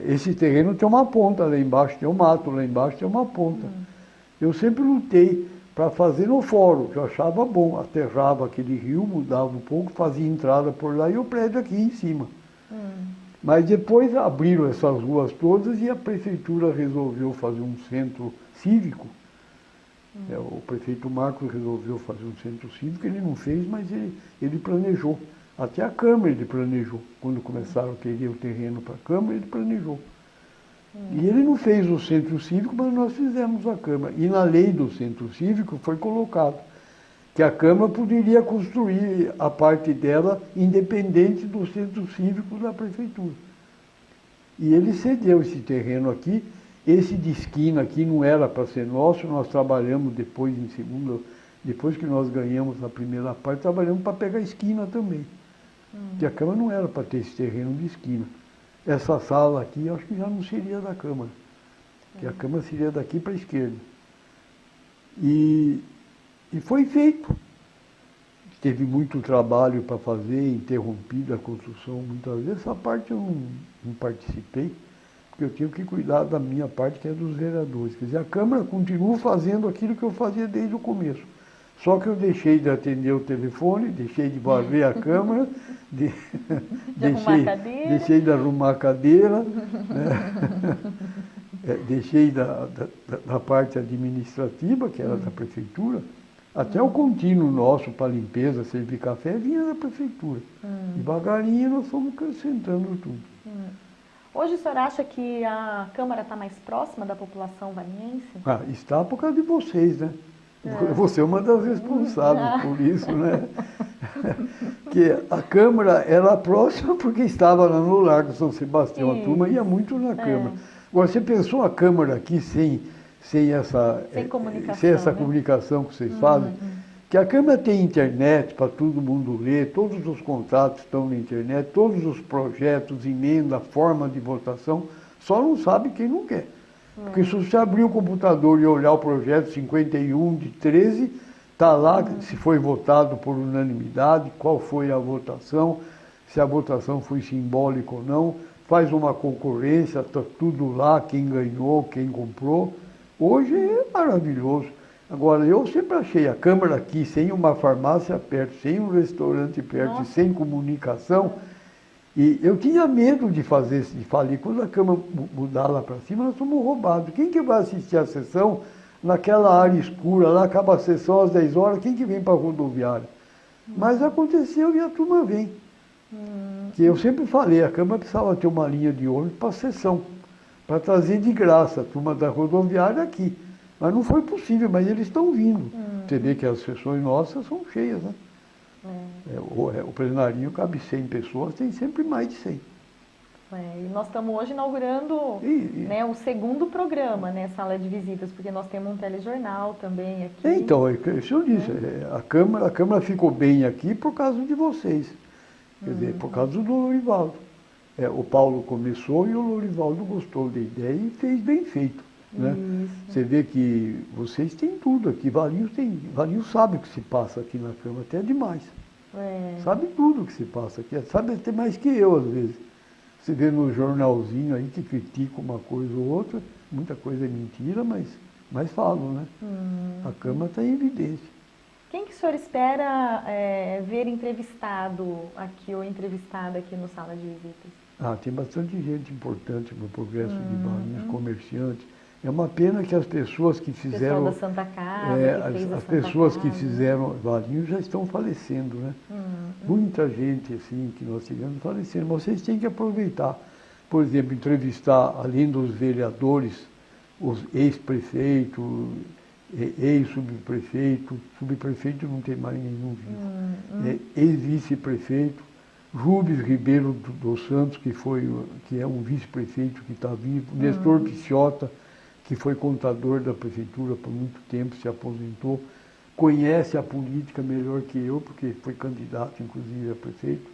esse terreno tem uma ponta lá embaixo, tem um mato lá embaixo, tem uma ponta. Eu sempre lutei para fazer no fórum, que eu achava bom, aterrava aquele rio, mudava um pouco, fazia entrada por lá e o prédio aqui em cima. Mas depois abriram essas ruas todas e a prefeitura resolveu fazer um centro cívico. O prefeito Marcos resolveu fazer um centro cívico, ele não fez, mas ele planejou. Até a Câmara ele planejou. Quando começaram a querer o terreno para a Câmara, ele planejou. E ele não fez o centro cívico, mas nós fizemos a Câmara. E na lei do centro cívico foi colocado que a Câmara poderia construir a parte dela independente do centro cívico da prefeitura. E ele cedeu esse terreno aqui. Esse de esquina aqui não era para ser nosso, nós trabalhamos depois em segunda, depois que nós ganhamos a primeira parte, trabalhamos para pegar esquina também. Porque a Câmara não era para ter esse terreno de esquina. Essa sala aqui, eu acho que já não seria da Câmara, porque a Câmara seria daqui para a esquerda. E foi feito. Teve muito trabalho para fazer, interrompida a construção muitas vezes. Essa parte eu não participei, porque eu tinha que cuidar da minha parte, que é dos vereadores. Quer dizer, a Câmara continua fazendo aquilo que eu fazia desde o começo. Só que eu deixei de atender o telefone, deixei de varrer a Câmara, deixei de arrumar a cadeira, né? Deixei da parte administrativa, que era da prefeitura, até o contínuo nosso para limpeza, servir café, vinha da prefeitura. Devagarinho nós fomos acrescentando tudo. Hoje o senhor acha que a Câmara está mais próxima da população valiense? Está por causa de vocês, né? Você é uma das responsáveis por isso, né? Que a Câmara era próxima porque estava lá no Largo São Sebastião, a turma ia muito na Câmara. Agora, você pensou a Câmara aqui sem essa comunicação que vocês fazem? Que a Câmara tem internet para todo mundo ler, todos os contratos estão na internet, todos os projetos, emenda, forma de votação, só não sabe quem não quer. Porque se você abrir o computador e olhar o projeto 51 de 13, está lá se foi votado por unanimidade, qual foi a votação, se a votação foi simbólica ou não, faz uma concorrência, está tudo lá, quem ganhou, quem comprou. Hoje é maravilhoso. Agora, eu sempre achei a Câmara aqui, sem uma farmácia perto, sem um restaurante perto, sem comunicação, e eu tinha medo de falir. Quando a Câmara mudar lá para cima, nós somos roubados. Quem que vai assistir à sessão naquela área escura, lá acaba a sessão às 10 horas, quem que vem para a rodoviária? Mas aconteceu e a turma vem. Que eu sempre falei, a Câmara precisava ter uma linha de ônibus para a sessão, para trazer de graça a turma da rodoviária aqui. Mas não foi possível, mas eles estão vindo. Você vê que as sessões nossas são cheias, né? O plenarinho cabe 100 pessoas, tem sempre mais de 100. E nós estamos hoje inaugurando né, o segundo programa, né, Sala de Visitas, porque nós temos um telejornal também aqui. Então, isso eu disse, a Câmara ficou bem aqui por causa de vocês. Quer dizer, por causa do Lourivaldo. O Paulo começou e o Lourivaldo gostou da ideia e fez bem feito. Né? Você vê que vocês têm tudo aqui. Valinhos sabe o que se passa aqui na Câmara, até demais. Sabe tudo o que se passa aqui. Sabe até mais que eu, às vezes. Você vê no jornalzinho aí que critica uma coisa ou outra, muita coisa é mentira, mas falam, né? A Câmara está em evidência. Quem que o senhor espera ver entrevistado aqui ou entrevistada aqui no Sala de Visitas? Tem bastante gente importante no progresso de Valinhos, comerciantes. É uma pena que as pessoas que fizeram... O pessoal da Santa Casa, que fez as pessoas que fizeram Valinhos já estão falecendo, né? Muita gente, assim, que nós tivemos falecendo. Mas vocês têm que aproveitar. Por exemplo, entrevistar, além dos vereadores, os ex-prefeitos, ex-subprefeito, subprefeito não tem mais nenhum vivo, ex-vice-prefeito, Rubens Ribeiro dos Santos, que é um vice-prefeito que está vivo, Nestor Picciota, que foi contador da prefeitura por muito tempo, se aposentou, conhece a política melhor que eu, porque foi candidato, inclusive, a prefeito.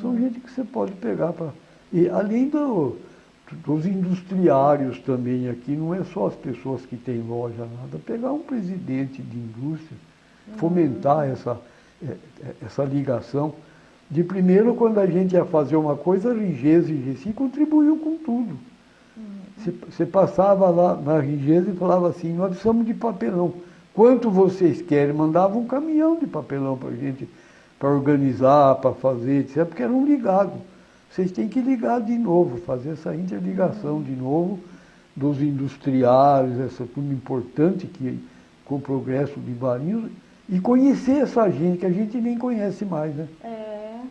São gente que você pode pegar para... E além dos industriários também aqui, não é só as pessoas que têm loja, nada. Pegar um presidente de indústria, fomentar essa ligação. De primeiro, quando a gente ia fazer uma coisa, a Rigesa e Gessi contribuiu com tudo. Você passava lá na Rigesa e falava assim, nós precisamos de papelão. Quanto vocês querem? Mandava um caminhão de papelão para a gente, para organizar, para fazer, etc., porque eram ligados. Vocês têm que ligar de novo, fazer essa interligação de novo dos industriários, essa turma importante com o progresso de Valinhos, e conhecer essa gente, que a gente nem conhece mais, né?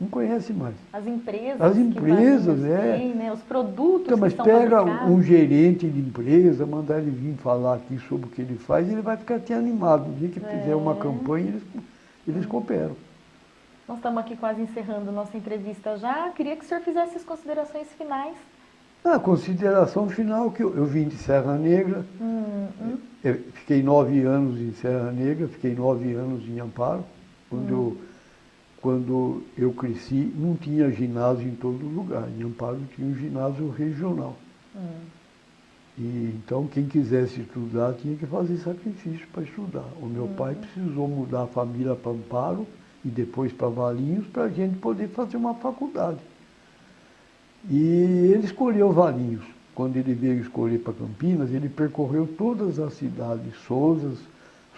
Não conhece mais. As empresas. As empresas, têm, né? Os produtos então, mas que estão pega fabricados. um gerente de empresa, mandar ele vir falar aqui sobre o que ele faz, ele vai ficar até animado. No dia que fizer uma campanha, eles cooperam. Nós estamos aqui quase encerrando nossa entrevista já. Queria que o senhor fizesse as considerações finais. A consideração final, que eu vim de Serra Negra, eu fiquei 9 anos em Serra Negra, fiquei 9 anos em Amparo. Quando eu cresci, não tinha ginásio em todo lugar. Em Amparo tinha um ginásio regional. E, então, quem quisesse estudar tinha que fazer sacrifício para estudar. O meu pai precisou mudar a família para Amparo e depois para Valinhos para a gente poder fazer uma faculdade. E ele escolheu Valinhos. Quando ele veio escolher para Campinas, ele percorreu todas as cidades, Sousas,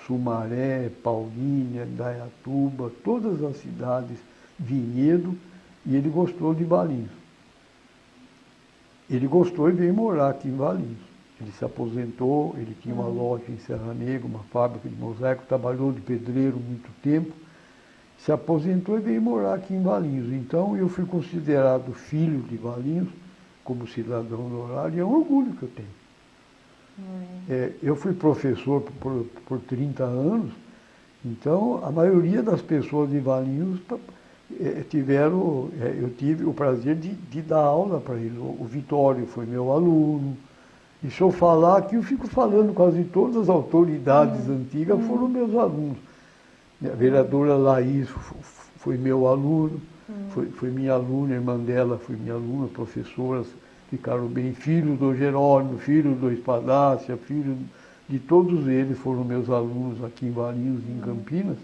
Sumaré, Paulínia, Indaiatuba, todas as cidades, Vinhedo, e ele gostou de Valinhos. Ele gostou e veio morar aqui em Valinhos. Ele se aposentou, ele tinha uma loja em Serra Negra, uma fábrica de mosaico, trabalhou de pedreiro muito tempo, se aposentou e veio morar aqui em Valinhos. Então eu fui considerado filho de Valinhos, como cidadão honorário, e é um orgulho que eu tenho. Eu fui professor por 30 anos, então a maioria das pessoas de Valinhos eu tive o prazer de dar aula para eles. O Vitório foi meu aluno, e se eu falar aqui, eu fico falando, quase todas as autoridades antigas foram meus alunos. A vereadora Laís foi meu aluno, foi minha aluna, a irmã dela foi minha aluna, professoras ficaram bem, filho do Jerônimo, filho do Espadácia, filho de todos eles foram meus alunos aqui em Valinhos, em Campinas.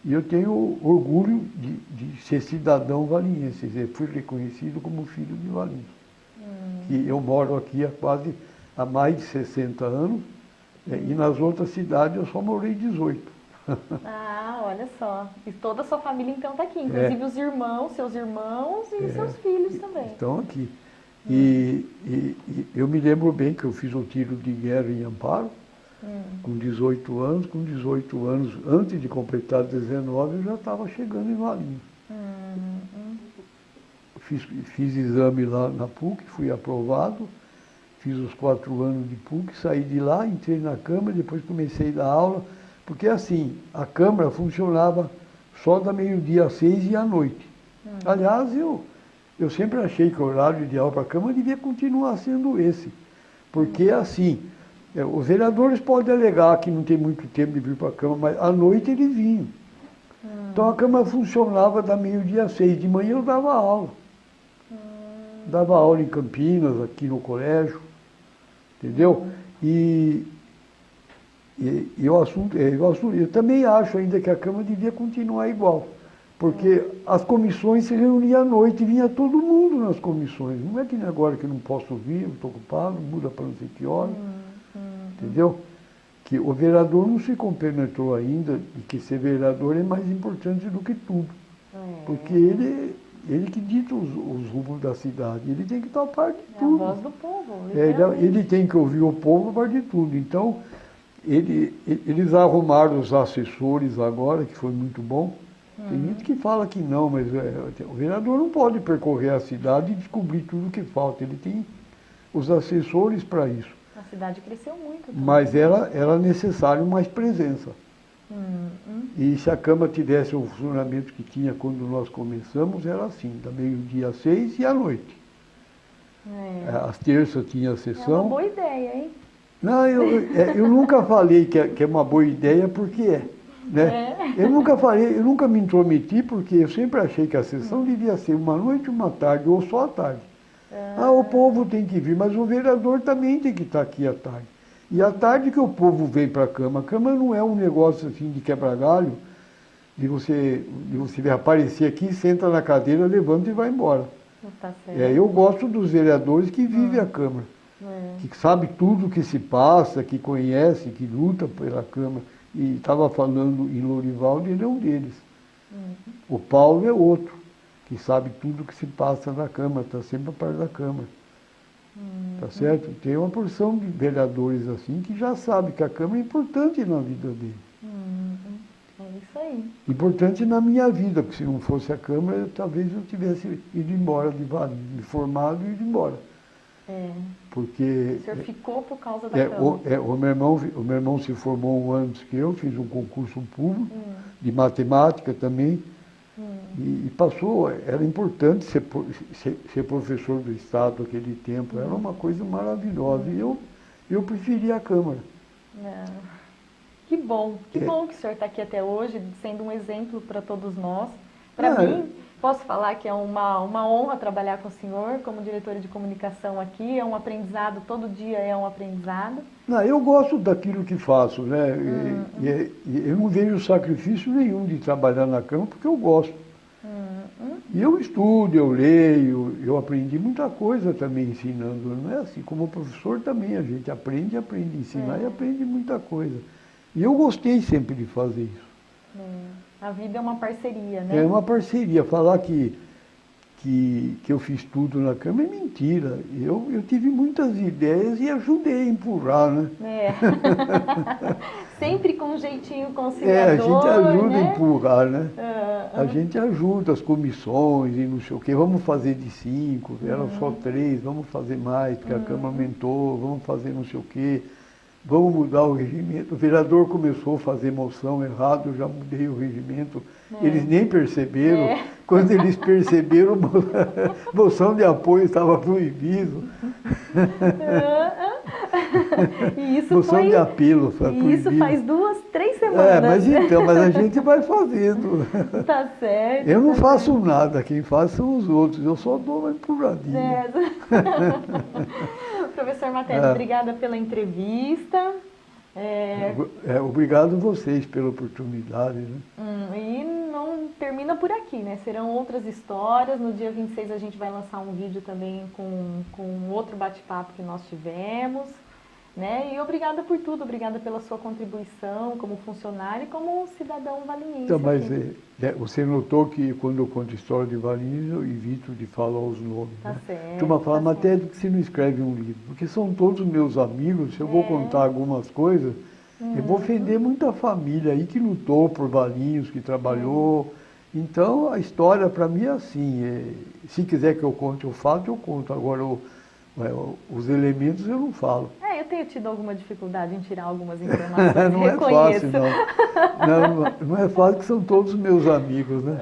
E eu tenho orgulho de ser cidadão valinhense, quer dizer, fui reconhecido como filho de Valinhos. E eu moro aqui há mais de 60 anos, e nas outras cidades eu só morei 18. Olha só. E toda a sua família então está aqui, inclusive os irmãos, seus irmãos e seus filhos também. Estão aqui. E eu me lembro bem que eu fiz um tiro de guerra em Amparo, Com 18 anos, antes de completar 19, eu já estava chegando em Valinhos. Fiz exame lá na PUC, fui aprovado, fiz os 4 anos de PUC, saí de lá, entrei na Câmara, depois comecei a dar aula, porque assim, a Câmara funcionava só da meio-dia às 6 e à noite. Aliás, eu sempre achei que o horário ideal para a Câmara devia continuar sendo esse, porque assim, os vereadores podem alegar que não tem muito tempo de vir para a Câmara, mas à noite eles vinham. Então a Câmara funcionava da meio-dia às 6, de manhã eu dava aula. Dava aula em Campinas, aqui no colégio, entendeu? E eu também acho ainda que a Câmara devia continuar igual, porque as comissões se reuniam à noite, vinha todo mundo nas comissões. Não é que nem agora que eu não posso vir, eu estou ocupado, muda para não sei que hora, entendeu? Que o vereador não se compenetrou ainda de que ser vereador é mais importante do que tudo, porque ele que dita os rumos da cidade, ele tem que topar de tudo. É a voz do povo. Ele tem que ouvir o povo para de tudo. Então, eles arrumaram os assessores agora, que foi muito bom. Tem gente que fala que não, mas o vereador não pode percorrer a cidade e descobrir tudo o que falta. Ele tem os assessores para isso. A cidade cresceu muito. Também. Mas era necessário mais presença. E se a Câmara tivesse o funcionamento que tinha quando nós começamos, era assim, da meio-dia às 6 e à noite. Às terças tinha a sessão. É uma boa ideia, hein? Não, eu nunca falei que é uma boa ideia, porque é. Né? Eu nunca me intrometi, porque eu sempre achei que a sessão devia ser uma noite, uma tarde, ou só à tarde. O povo tem que vir, mas o vereador também tem que estar aqui à tarde. E à tarde que o povo vem para a Câmara não é um negócio assim de quebra-galho, de você aparecer aqui, senta na cadeira, levanta e vai embora. Tá certo. Eu gosto dos vereadores que vivem a Câmara, que sabe tudo o que se passa, que conhece, que luta pela Câmara. E estava falando em Lorivaldo, ele é um deles. O Paulo é outro, que sabe tudo o que se passa na Câmara, está sempre a par da Câmara. Tá certo? Tem uma porção de vereadores assim que já sabe que a Câmara é importante na vida dele. É isso aí. Importante na minha vida, porque se não fosse a Câmara, talvez eu tivesse ido embora de Valinhos, me formado e ido embora. Porque o senhor ficou por causa da Câmara. O meu irmão se formou um ano antes que eu, fiz um concurso público de matemática também. E passou, era importante ser professor do Estado naquele tempo, era uma coisa maravilhosa. E eu preferia a Câmara. Que bom que o senhor está aqui até hoje, sendo um exemplo para todos nós. Para mim, posso falar que é uma honra trabalhar com o senhor como diretora de comunicação aqui, é um aprendizado, todo dia é um aprendizado. Eu gosto daquilo que faço, né? Eu não vejo sacrifício nenhum de trabalhar na Câmara, porque eu gosto. E eu estudo, eu leio, eu aprendi muita coisa também ensinando, não é assim? Como professor também a gente aprende a ensinar e aprende muita coisa. E eu gostei sempre de fazer isso. A vida é uma parceria, né? É uma parceria. Falar que eu fiz tudo na Câmara é mentira. Eu tive muitas ideias e ajudei a empurrar, né? Sempre com um jeitinho conciliador, a gente ajuda, né? A empurrar, né? A gente ajuda as comissões e não sei o quê. Vamos fazer de 5, eram só 3, vamos fazer mais, porque a Câmara aumentou, vamos fazer não sei o quê. Vamos mudar o regimento. O vereador começou a fazer moção errado, eu já mudei o regimento. Eles nem perceberam. Quando eles perceberam, moção de apoio estava proibido. E isso moção de apelo foi proibido. Isso faz 2, 3 semanas. Mas a gente vai fazendo. Tá certo. Eu não faço nada, quem faz são os outros. Eu só dou uma empurradinha. Professor Matheus, obrigada pela entrevista. Obrigado a vocês pela oportunidade. Né? E não termina por aqui, né? Serão outras histórias. No dia 26 a gente vai lançar um vídeo também com outro bate-papo que nós tivemos. né? E obrigada por tudo, obrigada pela sua contribuição como funcionário e como cidadão valinhense. Então, mas aqui. você notou que quando eu conto a história de Valinhos, eu evito de falar os nomes. Tá né? certo. Turma fala, tá mas até certo. que você não escreve um livro, porque são todos meus amigos, se eu vou contar algumas coisas, eu vou ofender muita família aí que lutou por Valinhos, que trabalhou. Então, a história para mim é assim, se quiser que eu conte o fato, eu conto. Agora, os elementos eu não falo. Eu tenho tido alguma dificuldade em tirar algumas informações, Não é reconheço. fácil, não. Não é fácil, que são todos meus amigos, né?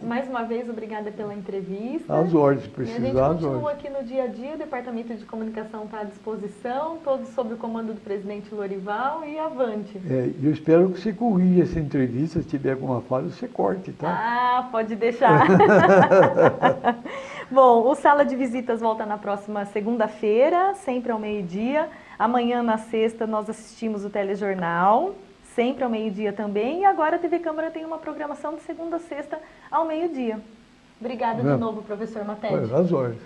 Mais uma vez, obrigada pela entrevista. Às ordens, E a precisar, gente às continua ordens. aqui no dia a dia, o Departamento de Comunicação está à disposição, todos sob o comando do presidente Lorival e avante. Eu espero que você corrija essa entrevista, se tiver alguma falha, você corte, tá? Ah, pode deixar. Bom, o Sala de Visitas volta na próxima segunda-feira, sempre ao meio-dia. Amanhã, na sexta, nós assistimos o telejornal, sempre ao meio-dia também. E agora a TV Câmara tem uma programação de segunda a sexta ao meio-dia. Obrigada de novo, professor Matede. Às ordens.